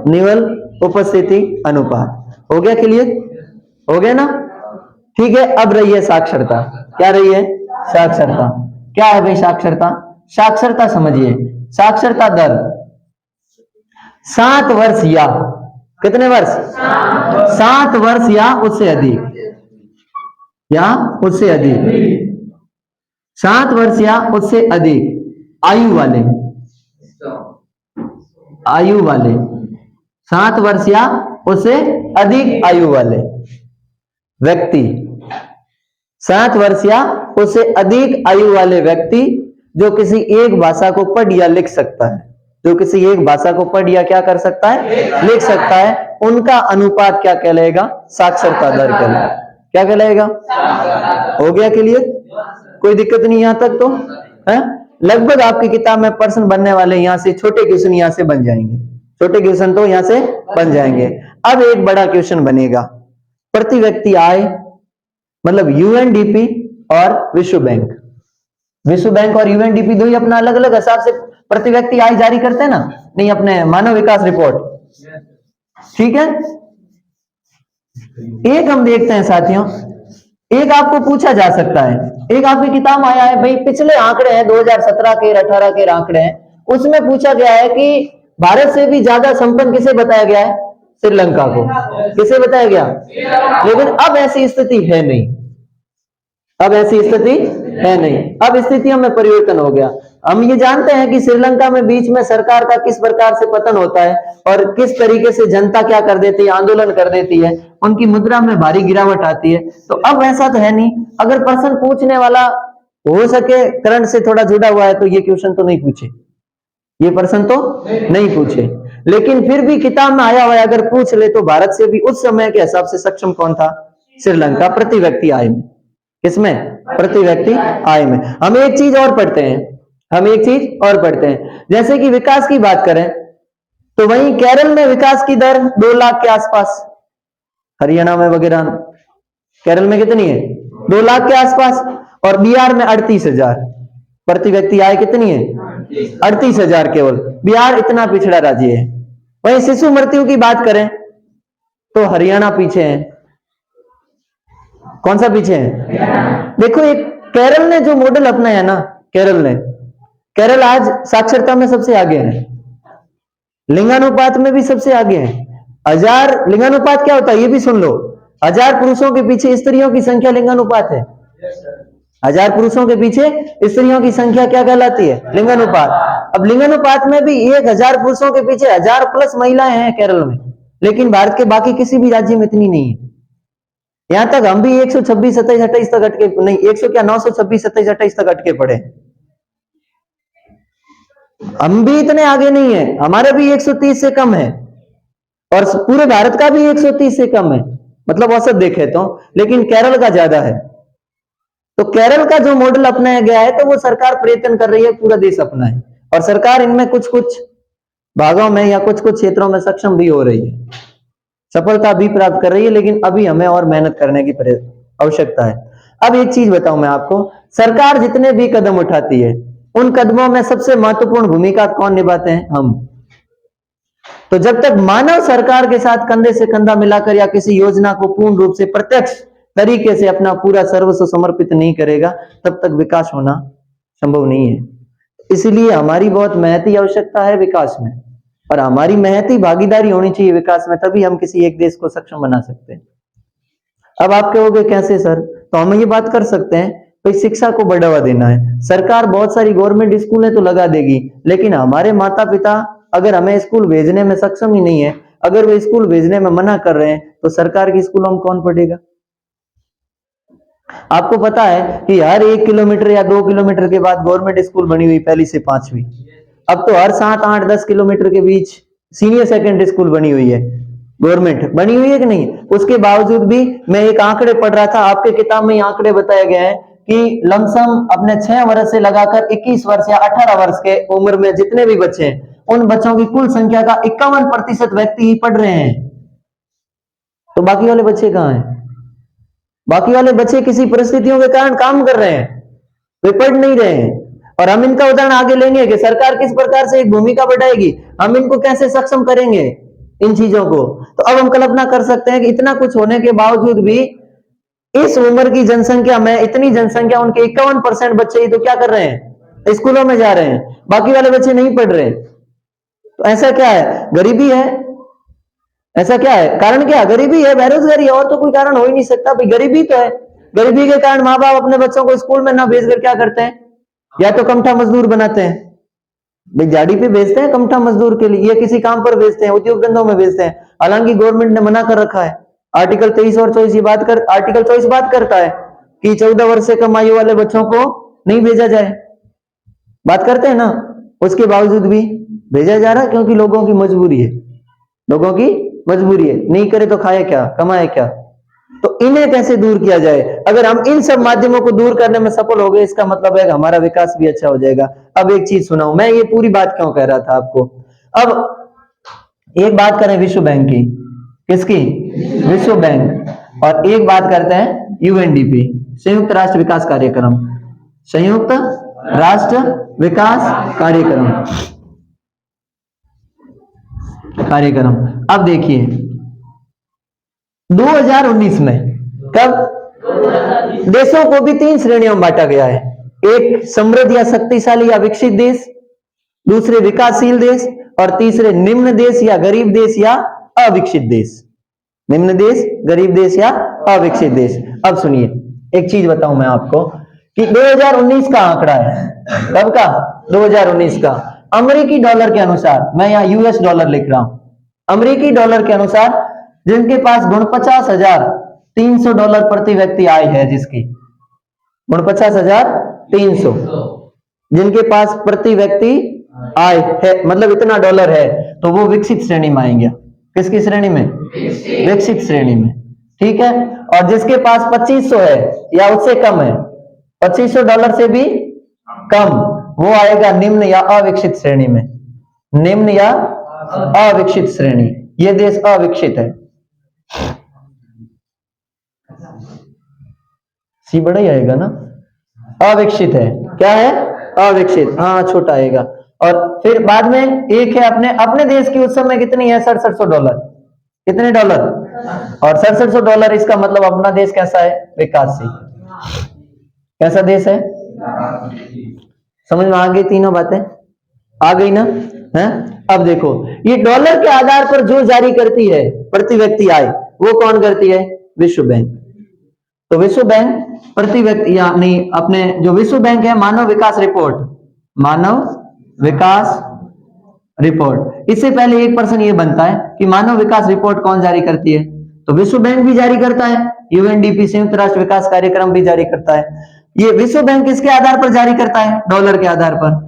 निवल उपस्थिति अनुपात। हो गया क्लियर? हो गया ना? ठीक है। अब रही है साक्षरता। क्या रही है? साक्षरता। क्या है भाई साक्षरता? साक्षरता समझिए, साक्षरता दर 7 वर्ष या कितने वर्ष? 7 वर्ष या उससे अधिक, 7 वर्ष या उससे अधिक आयु वाले 7 वर्ष या उससे अधिक आयु वाले व्यक्ति, 7 वर्ष या उससे अधिक आयु वाले व्यक्ति जो किसी एक भाषा को पढ़ या लिख सकता है, जो किसी एक भाषा को पढ़ या क्या कर सकता है? लिख सकता है, उनका अनुपात क्या कहलाएगा? साक्षरता दर कहलाएगा। क्या कहलाएगा? हो गया क्लियर? कोई दिक्कत नहीं यहां तक तो है? लगभग आपकी किताब में प्रश्न बनने वाले यहां से, छोटे क्वेश्चन यहां से बन जाएंगे, छोटे क्वेश्चन तो यहां से बन जाएंगे। अब एक बड़ा क्वेश्चन बनेगा, प्रति व्यक्ति आय, मतलब यूएनडीपी और विश्व बैंक और यूएनडीपी दो ही अपना अलग अलग हिसाब से प्रति व्यक्ति आय जारी करते हैं ना, नहीं अपने मानव विकास रिपोर्ट, ठीक है। एक हम देखते हैं साथियों, एक आपको पूछा जा सकता है, एक आपकी किताब आया है भाई, पिछले आंकड़े हैं 2017 के 18 के आंकड़े हैं, उसमें पूछा गया है कि भारत से भी ज्यादा संपन्न किसे बताया गया है? श्रीलंका को। किसे बताया गया? लेकिन अब ऐसी स्थिति है नहीं, अब ऐसी स्थिति है नहीं, अब स्थितियों में परिवर्तन हो गया। हम ये जानते हैं कि श्रीलंका में बीच में सरकार का किस प्रकार से पतन होता है और किस तरीके से जनता क्या कर देती है, आंदोलन कर देती है, उनकी मुद्रा में भारी गिरावट आती है। तो अब ऐसा तो है नहीं, अगर प्रश्न पूछने वाला हो सके करंट से थोड़ा जुड़ा हुआ है तो ये क्वेश्चन तो नहीं पूछे, ये प्रश्न तो नहीं पूछे, लेकिन फिर भी किताब में आया हुआ है, अगर पूछ ले तो भारत से भी उस समय के हिसाब से सक्षम कौन था? श्रीलंका, प्रति व्यक्ति आय में। किसमें? प्रति व्यक्ति आय में। हम एक चीज और पढ़ते हैं, जैसे कि विकास की बात करें तो वहीं केरल में विकास की दर 2 लाख के आसपास, हरियाणा में वगैरह, केरल में कितनी है? 2 लाख के आसपास, और बिहार में 38,000 प्रति व्यक्ति आय कितनी है? 38,000 केवल। बिहार इतना पिछड़ा राज्य है। वहीं शिशु मृत्यु की बात करें तो हरियाणा पीछे है। कौन सा पीछे है? देखो एक केरल ने जो मॉडल अपनाया ना, केरल आज साक्षरता में सबसे आगे है, लिंगानुपात में भी सबसे आगे है। 1000 लिंगानुपात क्या होता है ये भी सुन लो, 1000 पुरुषों के पीछे स्त्रियों की संख्या लिंगानुपात है। 1000 पुरुषों के पीछे स्त्रियों की संख्या क्या कहलाती है? लिंगानुपात। अब लिंगानुपात में भी 1000 पुरुषों के पीछे 1000 प्लस महिलाएं हैं केरल में, लेकिन भारत के बाकी किसी भी राज्य में इतनी नहीं है। यहां तक हम भी 126, 27, 28 तक अटके, नहीं 100 क्या 926, 27, 28 तक अटके पड़े। हम भी इतने आगे नहीं है, हमारे भी 130 से कम है, और पूरे भारत का भी 130 से कम है, मतलब औसत देखे तो, लेकिन केरल का ज्यादा है। तो केरल का जो मॉडल अपनाया गया है तो वो सरकार प्रयत्न कर रही है पूरा देश अपनाए, और सरकार इनमें कुछ कुछ भागों में या कुछ कुछ क्षेत्रों में सक्षम भी हो रही है, सफलता भी प्राप्त कर रही है, लेकिन अभी हमें और मेहनत करने की आवश्यकता है। अब एक चीज बताऊं मैं आपको, सरकार जितने भी कदम उठाती है उन कदमों में सबसे महत्वपूर्ण भूमिका कौन निभाते हैं? हम। तो जब तक मानव सरकार के साथ कंधे से कंधा मिलाकर या किसी योजना को पूर्ण रूप से प्रत्यक्ष तरीके से अपना पूरा सर्वस्व समर्पित नहीं करेगा, तब तक विकास होना संभव नहीं है। इसलिए हमारी बहुत मेहनत की आवश्यकता है विकास में, और हमारी महती भागीदारी होनी चाहिए विकास में, तभी हम किसी एक देश को सक्षम बना सकते हैं। अब आप कहोगे कैसे सर, तो हम ये बात कर सकते हैं, भाई शिक्षा को बढ़ावा देना है, सरकार बहुत सारी गवर्नमेंट स्कूल है तो लगा देगी, लेकिन हमारे माता पिता अगर हमें स्कूल भेजने में सक्षम ही नहीं है, अगर वे स्कूल भेजने में मना कर रहे हैं, तो सरकार के स्कूलों में कौन पढ़ेगा? आपको पता है कि हर 1 किलोमीटर या 2 किलोमीटर के बाद गवर्नमेंट स्कूल बनी हुई पहली से 5वीं, अब तो हर 7, 8, 10 किलोमीटर के बीच सीनियर सेकेंडरी स्कूल बनी हुई है, गवर्नमेंट बनी हुई है कि नहीं? उसके बावजूद भी मैं एक आंकड़े पढ़ रहा था, आपके किताब में आंकड़े बताए गए हैं कि लमसम अपने 6 वर्ष से लगाकर 21 वर्ष या 18 वर्ष के उम्र में जितने भी बच्चे हैं, उन बच्चों की कुल संख्या का 51% व्यक्ति ही पढ़ रहे हैं। तो बाकी वाले बच्चे कहां हैं? बाकी वाले बच्चे किसी परिस्थितियों के कारण काम कर रहे हैं, वे पढ़ नहीं रहे हैं। और हम इनका उदाहरण आगे लेंगे कि सरकार किस प्रकार से एक भूमिका बढ़ाएगी, हम इनको कैसे सक्षम करेंगे इन चीजों को। तो अब हम कल्पना कर सकते हैं कि इतना कुछ होने के बावजूद भी इस उम्र की जनसंख्या में इतनी जनसंख्या, उनके 51% बच्चे ही तो क्या कर रहे हैं? स्कूलों में जा रहे हैं, बाकी वाले बच्चे नहीं पढ़ रहे। तो ऐसा क्या है? गरीबी है। ऐसा क्या है? कारण क्या? गरीबी है, बेरोजगारी है, और तो कोई कारण हो ही नहीं सकता। भाई गरीबी तो है, गरीबी के कारण माँ बाप अपने बच्चों को स्कूल में ना भेजकर क्या करते हैं? या तो कमठा मजदूर बनाते हैं, भाई झाड़ी पे भेजते हैं कमठा मजदूर के लिए, या किसी काम पर भेजते हैं, उद्योग धंधों में भेजते हैं। हालांकि गवर्नमेंट ने मना कर रखा है, आर्टिकल 23 और 24 आर्टिकल 24 बात करता है कि 14 वर्ष से कम आयु वाले बच्चों को नहीं भेजा जाए, बात करते हैं ना। उसके बावजूद भी भेजा जा रहा है, क्योंकि लोगों की मजबूरी है, लोगों की मजबूरी है, नहीं करे तो खाए क्या, कमाए क्या। तो इन्हें कैसे दूर किया जाए? अगर हम इन सब माध्यमों को दूर करने में सफल हो गए, इसका मतलब है कि हमारा विकास भी अच्छा हो जाएगा। अब एक चीज सुनाऊं, मैं ये पूरी बात क्यों कह रहा था आपको। अब एक बात करें विश्व बैंक की, किसकी? विश्व बैंक। और एक बात करते हैं यूएनडीपी, संयुक्त राष्ट्र विकास कार्यक्रम, संयुक्त राष्ट्र विकास कार्यक्रम। अब देखिए 2019 में, कब? देशों को भी 3 श्रेणियों में बांटा गया है। एक समृद्ध या शक्तिशाली या विकसित देश, दूसरे विकासशील देश, और तीसरे निम्न देश या गरीब देश या अविकसित देश। निम्न देश, गरीब देश या अविकसित देश। अब सुनिए, एक चीज बताऊं मैं आपको कि 2019 का आंकड़ा है। कब का? 2019 का। अमेरिकी डॉलर के अनुसार, मैं यहां यूएस डॉलर लिख रहा हूं, अमेरिकी डॉलर के अनुसार जिनके पास 49,300 डॉलर प्रति व्यक्ति आय है, जिसकी 49,300 जिनके पास प्रति व्यक्ति आय है, मतलब इतना डॉलर है, तो वो विकसित श्रेणी में आएंगे। किसकी श्रेणी में? विकसित श्रेणी में, ठीक है। और जिसके पास 2500 है या उससे कम है, 2500 डॉलर से भी कम, वो आएगा निम्न या अविकसित श्रेणी में। निम्न या अविकसित श्रेणी, ये देश अविकसित है। सी बड़ा ही आएगा ना, अविकसित है। क्या है? अविकसित, हाँ छोटा आएगा। और फिर बाद में एक है अपने देश की उस समय कितनी है? 6700 डॉलर। कितने डॉलर? और 6700 डॉलर, इसका मतलब अपना देश कैसा है? विकासशील। कैसा देश है? समझ में आ गई तीनों बातें? आ गई ना? है? अब देखो, ये डॉलर के आधार पर जो जारी करती है प्रति व्यक्ति आय, वो कौन करती है? विश्व बैंक। तो विश्व बैंक प्रति व्यक्ति, यानी अपने जो विश्व बैंक है, मानव विकास रिपोर्ट, मानव विकास रिपोर्ट, इससे पहले एक प्रश्न ये बनता है कि मानव विकास रिपोर्ट कौन जारी करती है? तो विश्व बैंक भी जारी करता है, यूएनडीपी संयुक्त राष्ट्र विकास कार्यक्रम भी जारी करता है। ये विश्व बैंक किसके आधार पर जारी करता है? डॉलर के आधार पर।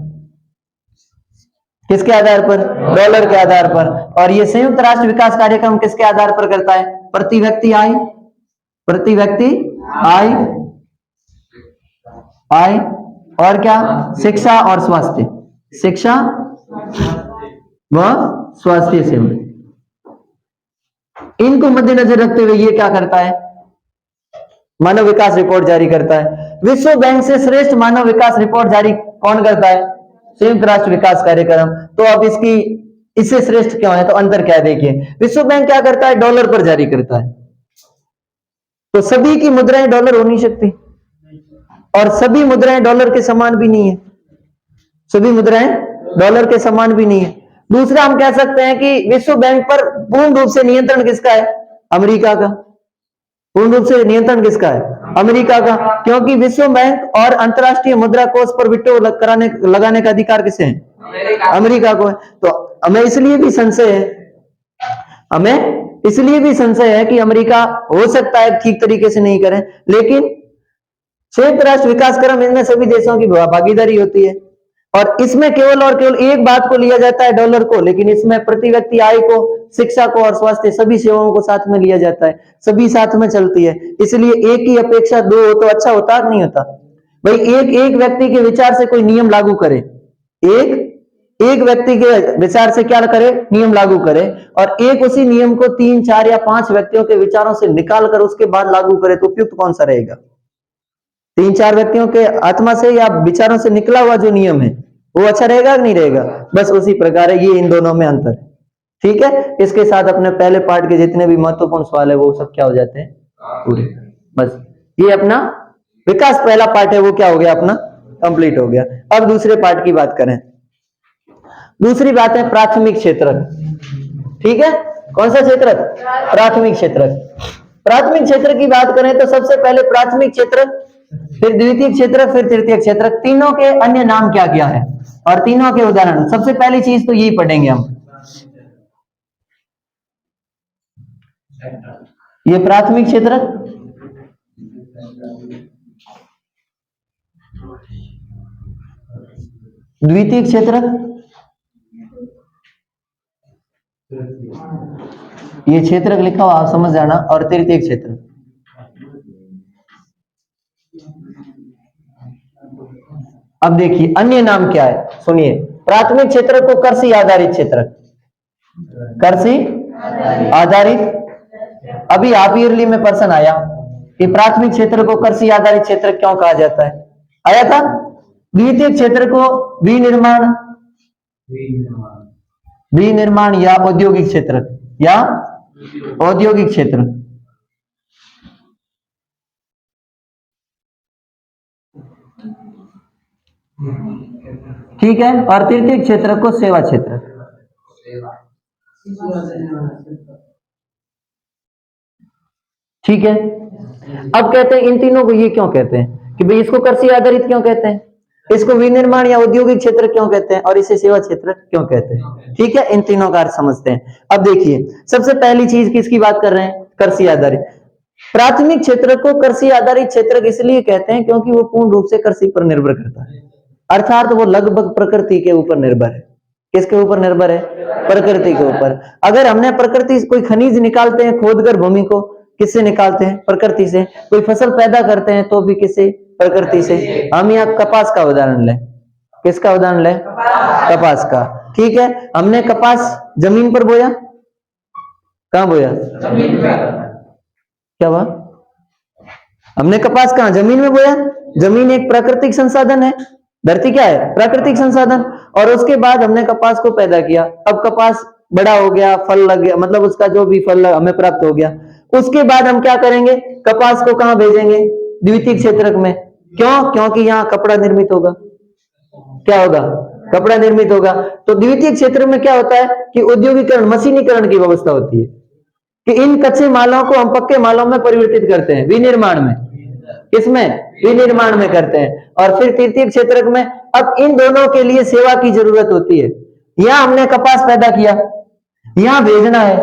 किसके आधार पर? डॉलर के आधार पर। और ये संयुक्त राष्ट्र विकास कार्यक्रम किसके आधार पर करता है? प्रति व्यक्ति आय, प्रति व्यक्ति आय, आय और क्या? शिक्षा और स्वास्थ्य, शिक्षा व स्वास्थ्य सेवा, इनको मद्देनजर रखते हुए ये क्या करता है? मानव विकास रिपोर्ट जारी करता है। विश्व बैंक से श्रेष्ठ मानव विकास रिपोर्ट जारी कौन करता है? संयुक्त राष्ट्र विकास कार्यक्रम। तो अब इससे श्रेष्ठ क्यों है? तो अंतर क्या है देखिए, विश्व बैंक क्या करता है? डॉलर पर जारी करता है। तो सभी की मुद्राएं डॉलर हो नहीं सकती, और सभी मुद्राएं डॉलर के समान भी नहीं है, सभी मुद्राएं डॉलर के समान भी नहीं है। दूसरा हम कह सकते हैं कि विश्व बैंक पर पूर्ण रूप से नियंत्रण किसका है? अमेरिका का। पूर्ण रूप से नियंत्रण किसका है? अमेरिका का, क्योंकि विश्व बैंक और अंतरराष्ट्रीय मुद्रा कोष पर विटो लगाने का अधिकार किसे है? अमेरिका को है। तो हमें इसलिए भी संशय है कि अमेरिका हो सकता है ठीक तरीके से नहीं करे, लेकिन संयुक्त राष्ट्र विकास क्रम इनमें सभी देशों की भागीदारी होती है और इसमें केवल और केवल एक बात को लिया जाता है, डॉलर को, लेकिन इसमें प्रति व्यक्ति आय को, शिक्षा को और स्वास्थ्य सभी सेवाओं को साथ में लिया जाता है, सभी साथ में चलती है। इसलिए एक की अपेक्षा दो हो तो अच्छा होता नहीं होता भाई? एक व्यक्ति के विचार से कोई नियम लागू करे, एक व्यक्ति के विचार से क्या करे? नियम लागू करे, और एक उसी नियम को 3, 4 या 5 व्यक्तियों के विचारों से निकाल कर उसके बाद लागू करे, तो उपयुक्त कौन सा रहेगा? 3, 4 व्यक्तियों के आत्मा से या विचारों से निकला हुआ जो नियम है वो अच्छा रहेगा कि नहीं रहेगा? बस उसी प्रकार है, ये इन दोनों में अंतर है। ठीक है, इसके साथ अपने पहले पार्ट के जितने भी महत्वपूर्ण सवाल है वो सब क्या हो जाते हैं? पूरे। बस ये अपना विकास पहला पार्ट है वो क्या हो गया? अपना कंप्लीट हो गया। अब दूसरे पार्ट की बात करें। दूसरी बात है प्राथमिक क्षेत्रक। ठीक है, कौन सा क्षेत्रक? प्राथमिक क्षेत्रक। प्राथमिक क्षेत्र की बात करें तो सबसे पहले प्राथमिक क्षेत्र, फिर द्वितीय क्षेत्र, फिर तृतीय क्षेत्र। तीनों के अन्य नाम क्या क्या है और तीनों के उदाहरण। सबसे पहली चीज तो यही पढ़ेंगे हम, ये प्राथमिक क्षेत्र, द्वितीय क्षेत्र, ये क्षेत्रक लिखा हुआ आप समझ जाना, और तृतीय क्षेत्र। अब देखिए अन्य नाम क्या है, सुनिए। प्राथमिक क्षेत्र को कृषि आधारित क्षेत्र, कृषि आधारित। अभी हाफ ईयरली में प्रश्न आया कि प्राथमिक क्षेत्र को कृषि आधारित क्षेत्र क्यों कहा जाता है, आया था। द्वितीय क्षेत्र को विनिर्माण या औद्योगिक क्षेत्र, या औद्योगिक क्षेत्र। ठीक है, और तृतीय क्षेत्र को सेवा क्षेत्र। ठीक है, अब कहते हैं इन तीनों को ये क्यों कहते हैं कि भाई इसको कृषि आधारित क्यों कहते हैं, इसको विनिर्माण या औद्योगिक क्षेत्र क्यों कहते हैं, और इसे सेवा क्षेत्र क्यों कहते हैं। ठीक है, इन तीनों का अर्थ समझते हैं। अब देखिए सबसे पहली चीज किसकी बात कर रहे हैं? कृषि आधारित। प्राथमिक क्षेत्र को कृषि आधारित क्षेत्र इसलिए कहते हैं क्योंकि वो पूर्ण रूप से कृषि पर निर्भर करता है, अर्थात वो लगभग प्रकृति के ऊपर निर्भर है। किसके ऊपर निर्भर है? प्रकृति के ऊपर। अगर हमने प्रकृति से कोई खनिज निकालते हैं खोदकर भूमि को, किससे निकालते हैं? प्रकृति से। कोई फसल पैदा करते हैं तो भी किससे? प्रकृति से। हम यहाँ कपास का उदाहरण लें, किसका उदाहरण लें? कपास का। ठीक है, हमने कपास जमीन पर बोया, कहां बोया? क्या हुआ? हमने कपास कहां? जमीन में बोया। जमीन एक प्राकृतिक संसाधन है, धरती क्या है? प्राकृतिक संसाधन। और उसके बाद हमने कपास को पैदा किया, अब कपास बड़ा हो गया, फल लग गया, मतलब उसका जो भी फल हमें प्राप्त हो गया। उसके बाद हम क्या करेंगे? कपास को कहां भेजेंगे? द्वितीय क्षेत्रक में। क्यों? क्योंकि यहाँ कपड़ा निर्मित होगा। क्या होगा? कपड़ा निर्मित होगा। तो द्वितीय क्षेत्र में क्या होता है कि औद्योगिकरण, मशीनीकरण की व्यवस्था होती है कि इन कच्चे मालों को हम पक्के मालों में परिवर्तित करते हैं, विनिर्माण में। किसमें? विनिर्माण में करते हैं। और फिर तृतीय क्षेत्र में अब इन दोनों के लिए सेवा की जरूरत होती है। यहां हमने कपास पैदा किया, यहां भेजना है,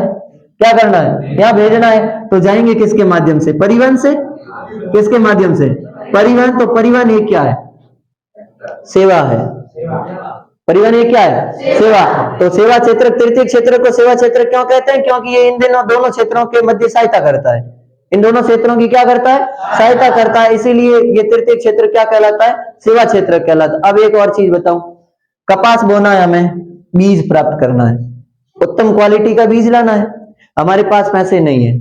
क्या करना है? यहां भेजना है, तो जाएंगे किसके माध्यम से? परिवहन से। किसके माध्यम से? परिवहन। तो परिवहन एक क्या है? सेवा है। परिवहन एक क्या है? सेवा। तो सेवा क्षेत्र, तृतीय क्षेत्र को सेवा क्षेत्र क्यों कहते हैं? क्योंकि ये इन दोनों क्षेत्रों के मध्य सहायता करता है। इन दोनों क्षेत्रों की क्या करता है? सहायता करता है, इसीलिए ये तृतीय क्षेत्र क्या कहलाता है? सेवा क्षेत्र कहलाता है। अब एक और चीज बताऊं, कपास बोना है, हमें बीज प्राप्त करना है, उत्तम क्वालिटी का बीज लाना है, हमारे पास पैसे नहीं है,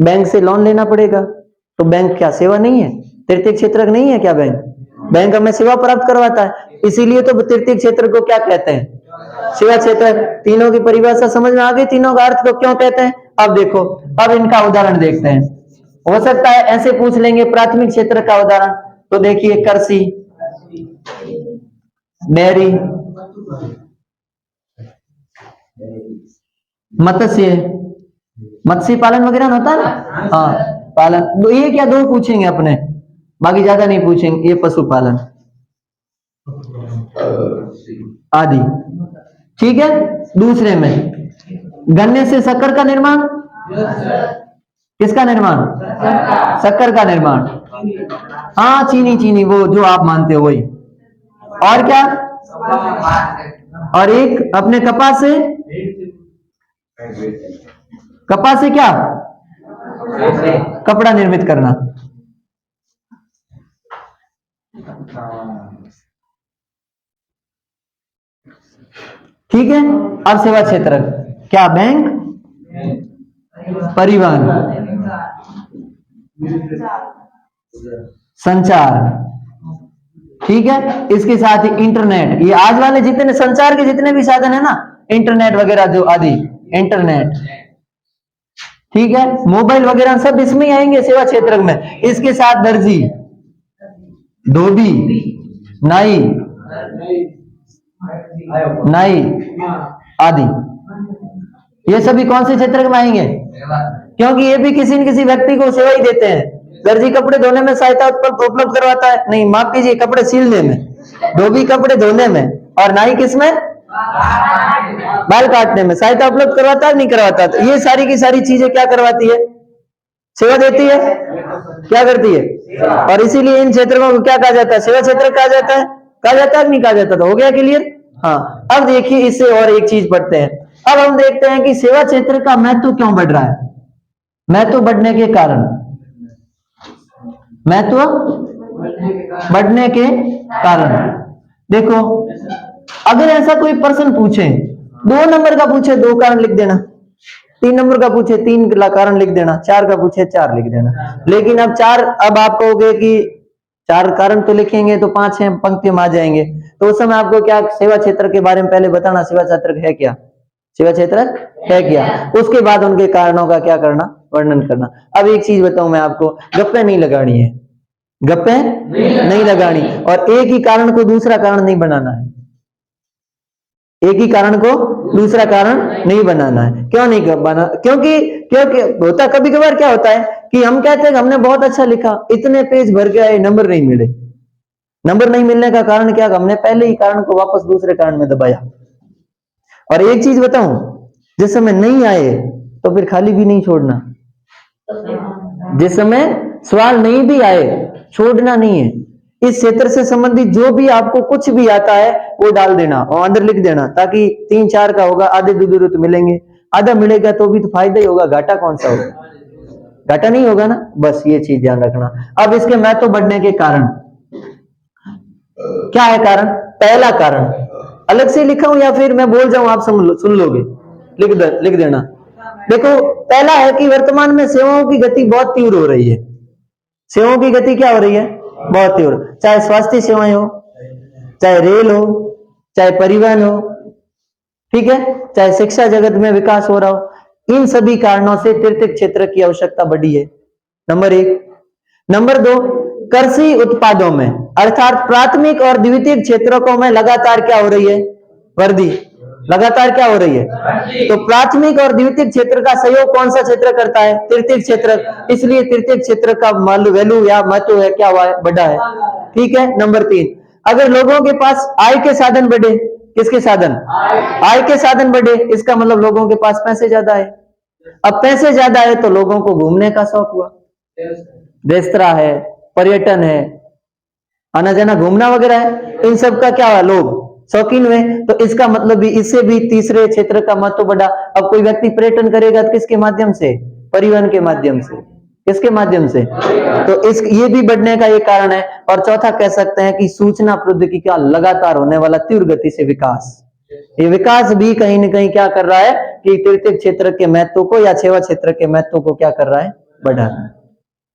बैंक से लोन लेना पड़ेगा। तो बैंक क्या सेवा नहीं है? तृतीय क्षेत्र नहीं है क्या बैंक? बैंक हमें सेवा प्राप्त करवाता है, इसीलिए तो तृतीय क्षेत्र को क्या कहते हैं? सेवा क्षेत्र। तीनों की परिभाषा समझ में आ गई, तीनों का अर्थ को क्यों कहते हैं। अब देखो, अब इनका उदाहरण देखते हैं। हो सकता है ऐसे पूछ लेंगे प्राथमिक क्षेत्र का उदाहरण, तो देखिए कृषि, डेयरी, मत्स्य, मत्स्य पालन वगैरह होता है ना, हाँ पालन। तो ये क्या दो पूछेंगे अपने, बाकी ज्यादा नहीं पूछेंगे। ये पशुपालन आदि, ठीक है। दूसरे में गन्ने से शक्कर का निर्माण, किसका निर्माण, शक्कर का निर्माण, हाँ चीनी, चीनी वो जो आप मानते हो वही। और क्या, और एक अपने कपास से, कपास से क्या, कपड़ा निर्मित करना, ठीक है। अब सेवा क्षेत्र क्या, बैंक, परिवहन, संचार, ठीक है। इसके साथ ही इंटरनेट, ये आज वाले जितने संचार के जितने भी साधन है ना, इंटरनेट वगैरह जो आदि, इंटरनेट, ठीक है। मोबाइल वगैरह सब इसमें ही आएंगे सेवा क्षेत्र में। इसके साथ दर्जी, धोबी, नाई, नाई आदि, ये सभी कौन से क्षेत्र में आएंगे, क्योंकि ये भी किसी न किसी व्यक्ति को सेवा ही देते हैं। दर्जी कपड़े धोने में सहायता उपलब्ध करवाता है, नहीं माफ कीजिए, कपड़े सिलने में, धोबी कपड़े धोने में, और नाई किसमें, बाल काटने में सहायता उपलब्ध करवाता है, नहीं करवाता। तो ये सारी की सारी चीजें क्या करवाती है, सेवा देती है, क्या करती है। और इसीलिए इन क्षेत्रों को क्या कहा जाता है, सेवा क्षेत्र कहा जाता है, कहा जाता है नहीं कहा जाता। तो हो गया क्लियर। हाँ अब देखिए इससे और एक चीज पढ़ते हैं। अब हम देखते हैं कि सेवा क्षेत्र का महत्व क्यों बढ़ रहा है। महत्व बढ़ने के कारण, महत्व बढ़ने के कारण, देखो अगर ऐसा कोई प्रश्न पूछे, 2 नंबर का पूछे 2 कारण लिख देना, 3 नंबर का पूछे 3 कारण लिख देना, 4 का पूछे 4 लिख देना। लेकिन अब 4, अब आप कहोगे कि 4 कारण तो लिखेंगे तो 5-6 पंक्तियों में आ जाएंगे। तो उस समय आपको क्या सेवा क्षेत्र के बारे में पहले बताना, सेवा क्षेत्र है क्या, सेवा क्षेत्र है क्या, उसके बाद उनके कारणों का क्या करना, वर्णन करना। अब एक चीज बताऊं मैं आपको, गप्पे नहीं लगानी है, गप्पे नहीं लगानी, और एक ही कारण को दूसरा कारण नहीं बनाना है, एक ही कारण को दूसरा कारण नहीं बनाना है। क्यों नहीं बना, क्योंकि क्योंकि होता कभी कभार क्या होता है कि हम कहते हैं कि हमने बहुत अच्छा लिखा, इतने पेज भर के आए, नंबर नहीं मिले। नंबर नहीं मिलने का कारण क्या, हमने पहले ही कारण को वापस दूसरे कारण में दबाया। और एक चीज बताऊं, जिस समय नहीं आए तो फिर खाली भी नहीं छोड़ना, जिस समय सवाल नहीं भी आए छोड़ना नहीं है। इस क्षेत्र से संबंधित जो भी आपको कुछ भी आता है वो डाल देना और अंदर लिख देना, ताकि 3-4 का होगा, आधे दूर तो मिलेंगे, आधा मिलेगा तो भी तो फायदा ही होगा, घाटा कौन सा होगा, घाटा नहीं होगा ना। बस ये चीज ध्यान रखना। अब इसके महत्व बढ़ने के कारण क्या है, कारण, पहला कारण अलग से लिखा हूं या फिर मैं बोल जाऊं आप सुन लोगे, लिख देना। देखो पहला है कि वर्तमान में सेवाओं की गति बहुत तीव्र हो रही है। सेवाओं की गति क्या हो रही है, बहुत तीव्र, चाहे स्वास्थ्य सेवाएं हो, चाहे रेल हो, चाहे परिवहन हो, ठीक है, चाहे शिक्षा जगत में विकास हो रहा हो। इन सभी कारणों से तृतीयक क्षेत्र की आवश्यकता बढ़ी है, नंबर 1। नंबर 2, कृषि उत्पादों में अर्थात प्राथमिक और द्वितीयक क्षेत्रों में लगातार क्या हो रही है, वृद्धि, लगातार क्या हो रही है। तो प्राथमिक और द्वितीयक क्षेत्र का सहयोग कौन सा क्षेत्र करता है, तृतीयक क्षेत्र। इसलिए तृतीयक क्षेत्र का वैल्यू या महत्व है क्या हुआ है, बढ़ा है, ठीक है। नंबर 3, अगर लोगों के पास आय के साधन बढ़े, किसके साधन, आय के साधन बढ़े, इसका मतलब लोगों के पास पैसे ज्यादा है। अब पैसे ज्यादा है तो लोगों को घूमने का शौक हुआ, रेस्तरा है, पर्यटन है, आना जाना घूमना वगैरह है, इन सब का क्या हुआ, लोग शौकीन हुए। तो इसका मतलब भी, इससे भी तीसरे क्षेत्र का महत्व बढ़ा। अब कोई व्यक्ति पर्यटन करेगा तो किसके माध्यम से, परिवहन के माध्यम से, किसके माध्यम से। तो इस ये भी बढ़ने का एक कारण है। और चौथा कह सकते हैं कि सूचना प्रौद्योगिकी का लगातार होने वाला तीव्र गति से विकास, ये विकास भी कहीं न कहीं क्या कर रहा है कि तृतीयक क्षेत्र के महत्व को या सेवा क्षेत्र के महत्व को क्या कर रहा है, बढ़ा रहा है।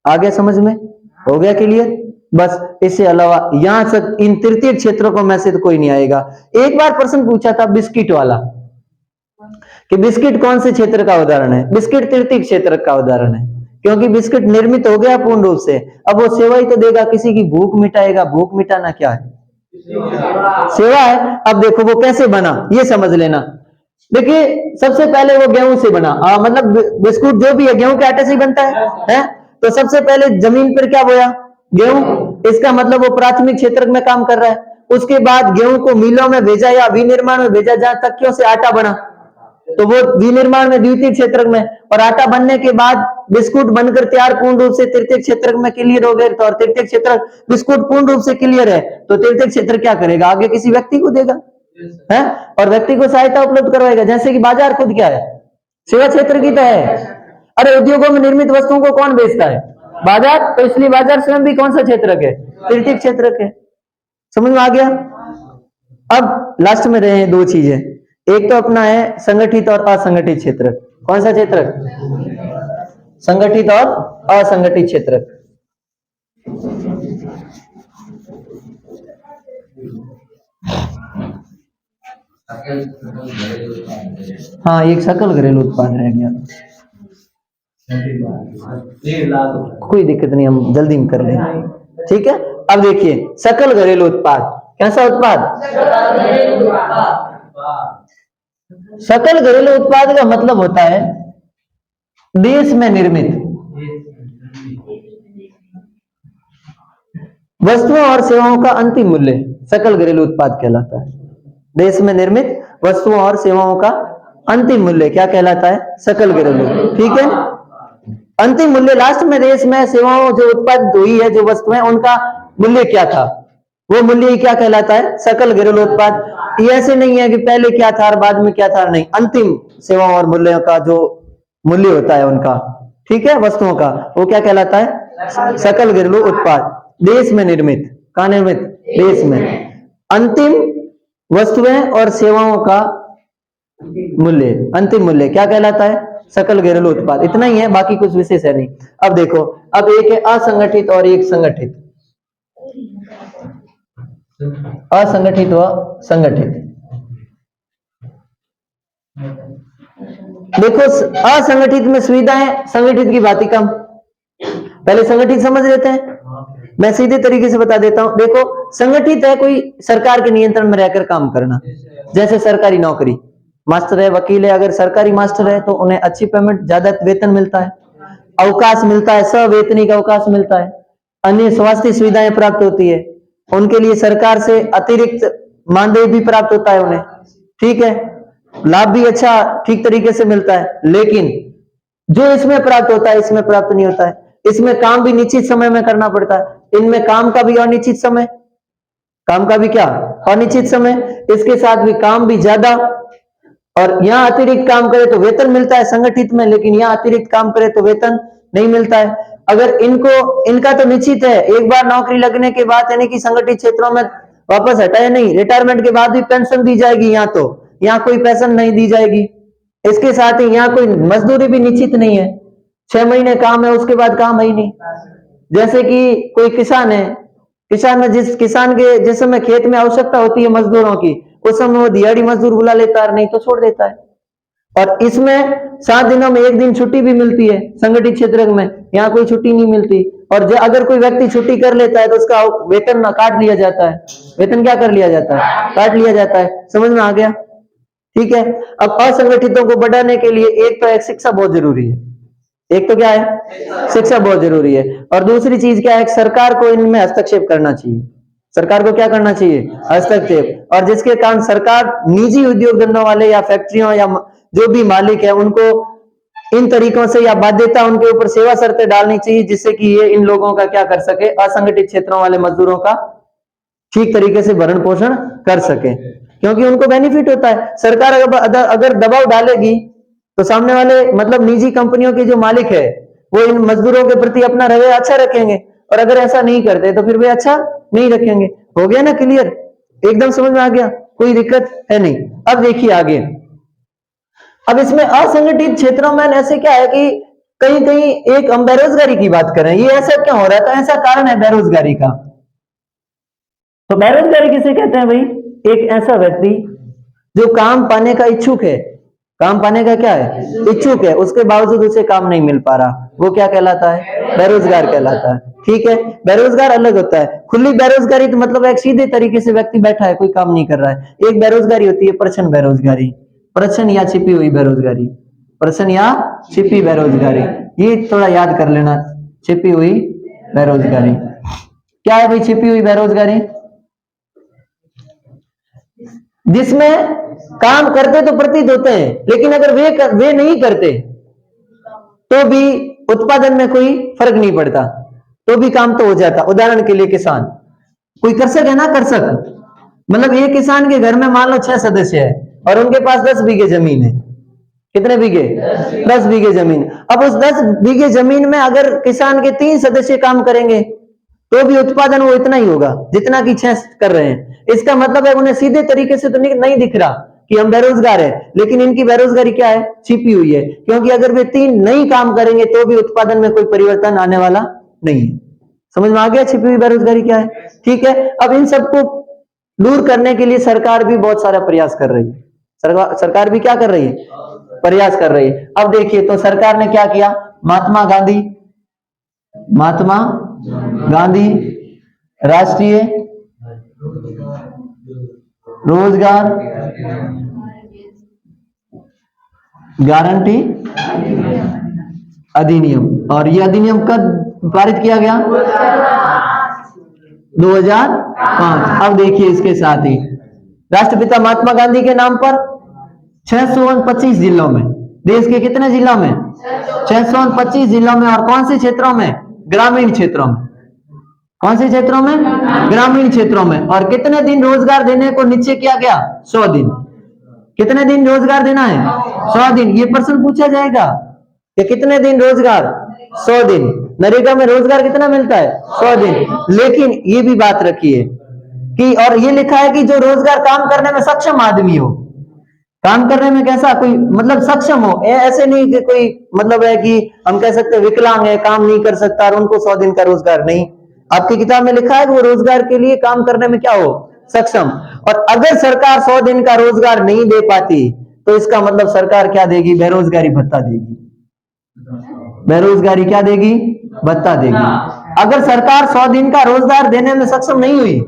आगे समझ में हो गया क्लियर। बस इससे अलावा यहां से इन तृतीय क्षेत्रों को में से तो कोई नहीं आएगा। एक बार प्रश्न पूछा था बिस्किट वाला कि बिस्किट कौन से क्षेत्र का उदाहरण है, बिस्किट तृतीय क्षेत्र का उदाहरण है, क्योंकि बिस्किट निर्मित हो गया पूर्ण रूप से। अब वो सेवा ही तो देगा, किसी की भूख मिटाएगा, भूख मिटाना क्या है, सेवा है। अब देखो वो कैसे बना ये समझ लेना। देखिए सबसे पहले वो गेहूं से बना, मतलब बिस्कुट जो भी है गेहूं के आटे से ही बनता है? तो सबसे पहले जमीन पर क्या बोया? गेहूं। इसका मतलब वो प्राथमिक क्षेत्र में काम कर रहा है। उसके बाद गेहूं को मिलों में भेजा या विनिर्माण में भेजा जहां तकियों से आटा बना, तो वो विनिर्माण में द्वितीय क्षेत्र में, और आटा बनने के बाद बिस्कुट बनकर तैयार पूर्ण रूप से तृतीय क्षेत्र में क्लियर हो गए, तो और तृतीय क्षेत्र बिस्कुट पूर्ण रूप से क्लियर है, तो तृतीय क्षेत्र क्या करेगा? आगे किसी व्यक्ति को देगा है, और व्यक्ति को सहायता उपलब्ध करवाएगा। जैसे कि बाजार खुद क्या है? सेवा क्षेत्र की तो है। अरे उद्योगों में निर्मित वस्तुओं को कौन बेचता है? बाजार। तो इसलिए बाजार स्वयं भी कौन सा क्षेत्र है? तृतीय क्षेत्र है। समझ में आ गया? अब लास्ट में रहे हैं दो चीजें, एक तो अपना है संगठित और असंगठित क्षेत्र। कौन सा क्षेत्र? संगठित और असंगठित क्षेत्र। हाँ, एक सकल घरेलू उत्पाद रह गया। कोई दिक्कत नहीं, हम जल्दी में कर लेंगे, ठीक है। अब देखिए सकल घरेलू उत्पाद, कैसा उत्पाद? सकल घरेलू उत्पाद का मतलब होता है देश में निर्मित वस्तुओं और सेवाओं का अंतिम मूल्य सकल घरेलू उत्पाद कहलाता है। देश में निर्मित वस्तुओं और सेवाओं का अंतिम मूल्य क्या कहलाता है? सकल घरेलू, ठीक है। अंतिम मूल्य लास्ट में देश में सेवाओं जो उत्पादित हुई है, जो वस्तुएं, उनका मूल्य क्या था, वो मूल्य ही क्या कहलाता है? सकल घरेलू उत्पाद। ये ऐसे नहीं है कि पहले क्या था और बाद में क्या था, नहीं, अंतिम सेवाओं और मूल्यों का जो मूल्य होता है उनका, ठीक है, वस्तुओं का, वो क्या कहलाता है? सकल घरेलू उत्पाद। देश में निर्मित, कहां निर्मित? देश में। अंतिम वस्तुएं और सेवाओं का मूल्य, अंतिम मूल्य क्या कहलाता है? सकल घरेलू उत्पाद। इतना ही है, बाकी कुछ विशेष है नहीं। अब देखो, अब एक है असंगठित और एक संगठित। असंगठित व संगठित। देखो असंगठित में सुविधाएं, संगठित की बात ही कम। पहले संगठित समझ लेते हैं, मैं सीधे तरीके से बता देता हूं। देखो संगठित है कोई सरकार के नियंत्रण में रहकर काम करना, जैसे सरकारी नौकरी, मास्टर है, वकील है, अगर सरकारी मास्टर है तो उन्हें अच्छी पेमेंट, ज्यादा वेतन मिलता है, अवकाश मिलता है, सवेतनिक अवकाश मिलता है, अन्य स्वास्थ्य सुविधाएं प्राप्त होती है, उनके लिए सरकार से अतिरिक्त मानदेय भी प्राप्त होता है उन्हें, ठीक है, लाभ भी अच्छा ठीक तरीके से मिलता है। लेकिन जो इसमें प्राप्त होता है इसमें प्राप्त नहीं होता है। इसमें काम भी निश्चित समय में करना पड़ता है, इनमें काम का भी अनिश्चित समय, काम का भी क्या? अनिश्चित समय, इसके साथ भी काम भी ज्यादा, और यहाँ अतिरिक्त काम करे तो वेतन मिलता है संगठित में, लेकिन यहाँ अतिरिक्त काम करे तो वेतन नहीं मिलता है। अगर इनका तो निश्चित है, एक बार नौकरी लगने के बाद, यानी कि संगठित क्षेत्रों में वापस हटाए नहीं, रिटायरमेंट के बाद भी पेंशन दी जाएगी, यहाँ तो यहाँ कोई पेंशन नहीं दी जाएगी। इसके साथ ही यहाँ कोई मजदूरी भी निश्चित नहीं है, 6 महीने काम है उसके बाद काम है ही नहीं। जैसे कि कोई किसान है, किसान में किसान के जिस समय खेत में आवश्यकता होती है मजदूरों की, उस समय वो दिहाड़ी मजदूर बुला लेता है, नहीं तो छोड़ देता है। और इसमें 7 दिनों में 1 दिन छुट्टी भी मिलती है संगठित क्षेत्र में, यहाँ कोई छुट्टी नहीं मिलती। और अगर कोई व्यक्ति छुट्टी कर लेता है तो उसका वेतन काट लिया जाता है। वेतन क्या कर लिया जाता है? काट लिया जाता है। समझ में आ गया? ठीक है। अब असंगठितों को बढ़ाने के लिए एक तो एक शिक्षा बहुत जरूरी है, एक तो क्या है? शिक्षा बहुत जरूरी है, और दूसरी चीज क्या है? सरकार को इनमें हस्तक्षेप करना चाहिए। सरकार को क्या करना चाहिए? हस्तक्षेप। और जिसके कारण सरकार निजी उद्योग धंधों वाले या फैक्ट्रियों या जो भी मालिक है उनको इन तरीकों से या बाध्यता उनके ऊपर सेवा शर्तें डालनी चाहिए, जिससे कि ये इन लोगों का क्या कर सके? असंगठित क्षेत्रों वाले मजदूरों का ठीक तरीके से भरण पोषण कर सके, क्योंकि उनको बेनिफिट होता है। सरकार अगर दबाव डालेगी तो सामने वाले मतलब निजी कंपनियों के जो मालिक है वो इन मजदूरों के प्रति अपना रवैया अच्छा रखेंगे, और अगर ऐसा नहीं करते तो फिर वे अच्छा नहीं रखेंगे। हो गया ना क्लियर? एकदम समझ में आ गया? कोई दिक्कत है नहीं। अब देखिए आगे, अब इसमें असंगठित क्षेत्रों में ऐसे क्या है कि कहीं कहीं एक हम बेरोजगारी की बात करें, ये ऐसा क्यों हो रहा है? तो ऐसा कारण है बेरोजगारी का। तो बेरोजगारी किसे कहते हैं भाई? एक ऐसा व्यक्ति जो काम पाने का इच्छुक है, काम पाने का क्या है? इच्छुक है, उसके बावजूद उसे काम नहीं मिल पा रहा, वो क्या कहलाता है? बेरोजगार कहलाता है। ठीक है, बेरोजगार अलग होता है। खुली बेरोजगारी तो मतलब एक सीधे तरीके से व्यक्ति बैठा है, कोई काम नहीं कर रहा है। एक बेरोजगारी होती है प्रछन्न बेरोजगारी, प्रश्न या छिपी हुई बेरोजगारी, प्रश्न या छिपी बेरोजगारी, ये थोड़ा याद कर लेना। छिपी हुई बेरोजगारी क्या है भाई? छिपी हुई बेरोजगारी जिसमें काम करते तो प्रतीत होते हैं, लेकिन अगर वे नहीं करते तो भी उत्पादन में कोई फर्क नहीं पड़ता, तो भी काम तो हो जाता। उदाहरण के लिए किसान, कोई कृषक है ना, कृषक मतलब एक किसान के घर में मान लो 6 सदस्य है और उनके पास 10 बीघे जमीन है। कितने बीघे? 10 बीघे जमीन। अब उस 10 बीघे जमीन में अगर किसान के 3 सदस्य काम करेंगे तो भी उत्पादन वो इतना ही होगा जितना कि 6 कर रहे हैं। इसका मतलब है उन्हें सीधे तरीके से तो नहीं दिख रहा कि हम बेरोजगार है, लेकिन इनकी बेरोजगारी क्या है? छिपी हुई है, क्योंकि अगर वे 3 नहीं काम करेंगे तो भी उत्पादन में कोई परिवर्तन आने वाला नहीं है। समझ में आ गया छिपी हुई बेरोजगारी क्या है? ठीक है। अब इन सबको दूर करने के लिए सरकार भी बहुत सारा प्रयास कर रही है। सरकार भी क्या कर रही है? प्रयास कर रही है। अब देखिए तो सरकार ने क्या किया, महात्मा गांधी राष्ट्रीय रोजगार गारंटी अधिनियम, और यह अधिनियम कब पारित किया गया? 2005। अब देखिए इसके साथ ही राष्ट्रपिता महात्मा गांधी के नाम पर 625 जिलों में, देश के कितने जिलों में? 625 जिलों में। और कौन से क्षेत्रों में? ग्रामीण क्षेत्रों में। कौन से क्षेत्रों में? ग्रामीण क्षेत्रों में। और कितने दिन रोजगार देने को निश्चय किया गया? 100 दिन। कितने दिन रोजगार देना है? 100 दिन। ये प्रश्न पूछा जाएगा कि कितने दिन रोजगार? 100 दिन। नरेगा में रोजगार कितना मिलता है? 100 दिन। लेकिन ये भी बात रखिए कि, और ये लिखा है कि जो रोजगार काम करने में सक्षम आदमी हो, काम करने में कैसा, कोई मतलब सक्षम हो, ऐसे नहीं कि कोई मतलब है कि हम कह सकते विकलांग है, काम नहीं कर सकता और उनको 100 दिन का रोजगार नहीं। आपकी किताब में लिखा है कि वो रोजगार के लिए काम करने में क्या हो? सक्षम। और अगर सरकार 100 दिन का रोजगार नहीं दे पाती तो इसका मतलब सरकार क्या देगी? बेरोजगारी भत्ता देगी। बेरोजगारी क्या देगी? भत्ता देगी। अगर सरकार 100 दिन का रोजगार देने में सक्षम नहीं हुई,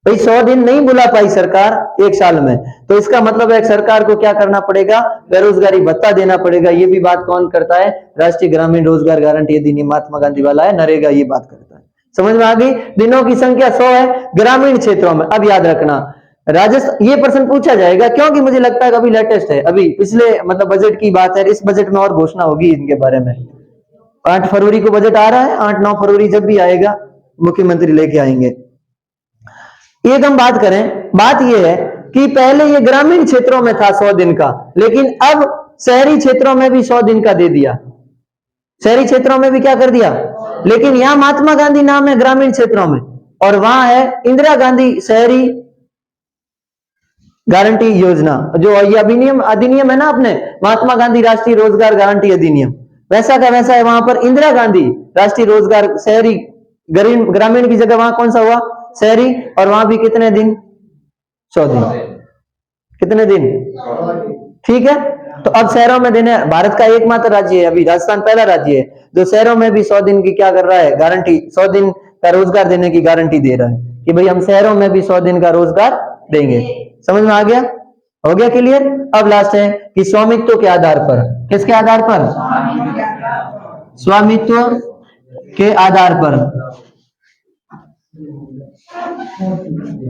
भाई 100 दिन नहीं बुला पाई सरकार एक साल में, तो इसका मतलब है सरकार को क्या करना पड़ेगा? बेरोजगारी भत्ता देना पड़ेगा। ये भी बात कौन करता है? राष्ट्रीय ग्रामीण रोजगार गारंटी अधिनियम महात्मा गांधी वाला है, नरेगा ये बात करता है। समझ में आ गई? दिनों की संख्या 100 है ग्रामीण क्षेत्रों में। अब याद रखना राजस्थान, ये प्रश्न पूछा जाएगा क्योंकि मुझे लगता है अभी लेटेस्ट है, अभी पिछले मतलब बजट की बात है, इस बजट में और घोषणा होगी इनके बारे में। 8 फरवरी को बजट आ रहा है, 8-9 फरवरी जब भी आएगा मुख्यमंत्री लेके आएंगे। एक हम बात करें, बात यह है कि पहले ये ग्रामीण क्षेत्रों में था 100 दिन का, लेकिन अब शहरी क्षेत्रों में भी 100 दिन का दे दिया। शहरी क्षेत्रों में भी क्या कर दिया? लेकिन यहां महात्मा गांधी नाम है ग्रामीण क्षेत्रों में, और वहां है इंदिरा गांधी शहरी गारंटी योजना। जो ये अधिनियम है ना अपने महात्मा गांधी राष्ट्रीय रोजगार गारंटी अधिनियम, वैसा का वैसा है वहां पर इंदिरा गांधी राष्ट्रीय रोजगार शहरी ग्रामीण की जगह वहां कौन सा हुआ? शहरी। और वहां भी कितने दिन? 100 दिन। कितने दिन? ठीक है। तो अब शहरों में देने, भारत का एकमात्र राज्य है अभी, राजस्थान पहला राज्य है जो शहरों में भी 100 दिन की क्या कर रहा है? गारंटी, 100 दिन का रोजगार देने की गारंटी दे रहा है कि भाई हम शहरों में भी 100 दिन का रोजगार देंगे। समझ में आ गया? हो गया क्लियर? अब लास्ट है कि स्वामित्व के आधार पर, किसके आधार पर? स्वामित्व के आधार पर।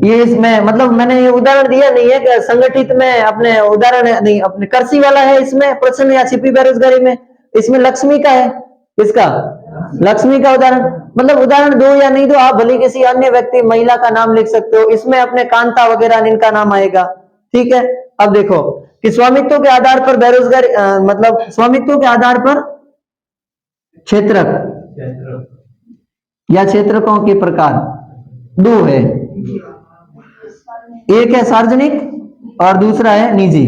ये इसमें मतलब मैंने ये उदाहरण दिया नहीं है कि संगठित में अपने उदाहरण नहीं, अपने कृषि वाला है इसमें प्रश्न या छिपी बेरोजगारी में। इसमें लक्ष्मी का है, किसका? लक्ष्मी का उदाहरण। मतलब उदाहरण दो या नहीं दो, आप भले किसी अन्य व्यक्ति महिला का नाम लिख सकते हो, इसमें अपने कांता वगैरह इनका नाम आएगा। ठीक है। अब देखो कि स्वामित्व के आधार पर बेरोजगारी मतलब स्वामित्व के आधार पर क्षेत्रक या क्षेत्रकों के प्रकार दो है, एक है सार्वजनिक और दूसरा है निजी।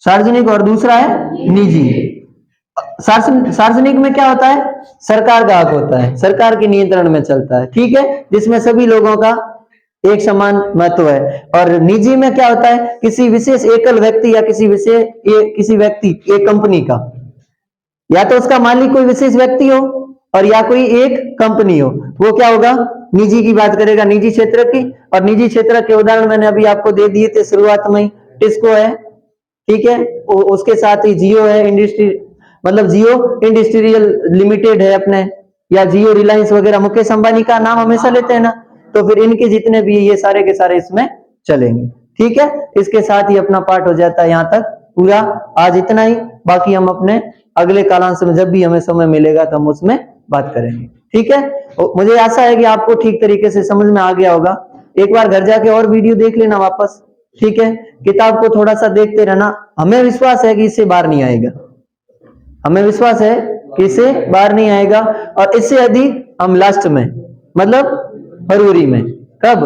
सार्वजनिक और दूसरा है निजी। सार्वजनिक में क्या होता है? सरकार का हक होता है, सरकार के नियंत्रण में चलता है, ठीक है, जिसमें सभी लोगों का एक समान महत्व है। और निजी में क्या होता है? किसी विशेष एकल व्यक्ति या किसी व्यक्ति, एक कंपनी का, या तो उसका मालिक कोई विशेष व्यक्ति हो और या कोई एक कंपनी हो, वो क्या होगा, निजी की बात करेगा, निजी क्षेत्र की। और निजी क्षेत्र के उदाहरण मैंने अभी आपको दे दिए थे शुरुआत में, टिस्को है, ठीक है, उसके साथ ही जियो है, इंडस्ट्री मतलब जियो इंडस्ट्रियल लिमिटेड है अपने, या जियो रिलायंस वगैरह, मुकेश अंबानी का नाम हमेशा लेते हैं ना, तो फिर इनके जितने भी ये सारे के सारे इसमें चलेंगे, ठीक है। इसके साथ ही अपना पाठ हो जाता है यहाँ तक पूरा। आज इतना ही, बाकी हम अपने अगले कालांश में जब भी हमें समय मिलेगा तो हम उसमें बात करेंगे, ठीक है। मुझे आशा है कि आपको ठीक तरीके से समझ में आ गया होगा। एक बार घर जाके और वीडियो देख लेना वापस, ठीक है। किताब को थोड़ा सा देखते रहना, हमें विश्वास है कि इससे बाहर नहीं आएगा, हमें विश्वास है कि इससे बाहर नहीं आएगा। और इससे अधिक हम लास्ट में मतलब फरवरी में, कब,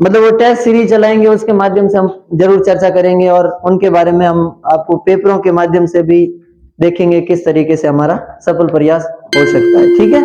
मतलब वो टेस्ट सीरीज चलाएंगे, उसके माध्यम से हम जरूर चर्चा करेंगे और उनके बारे में हम आपको पेपरों के माध्यम से भी देखेंगे किस तरीके से हमारा सफल प्रयास हो सकता है, ठीक है।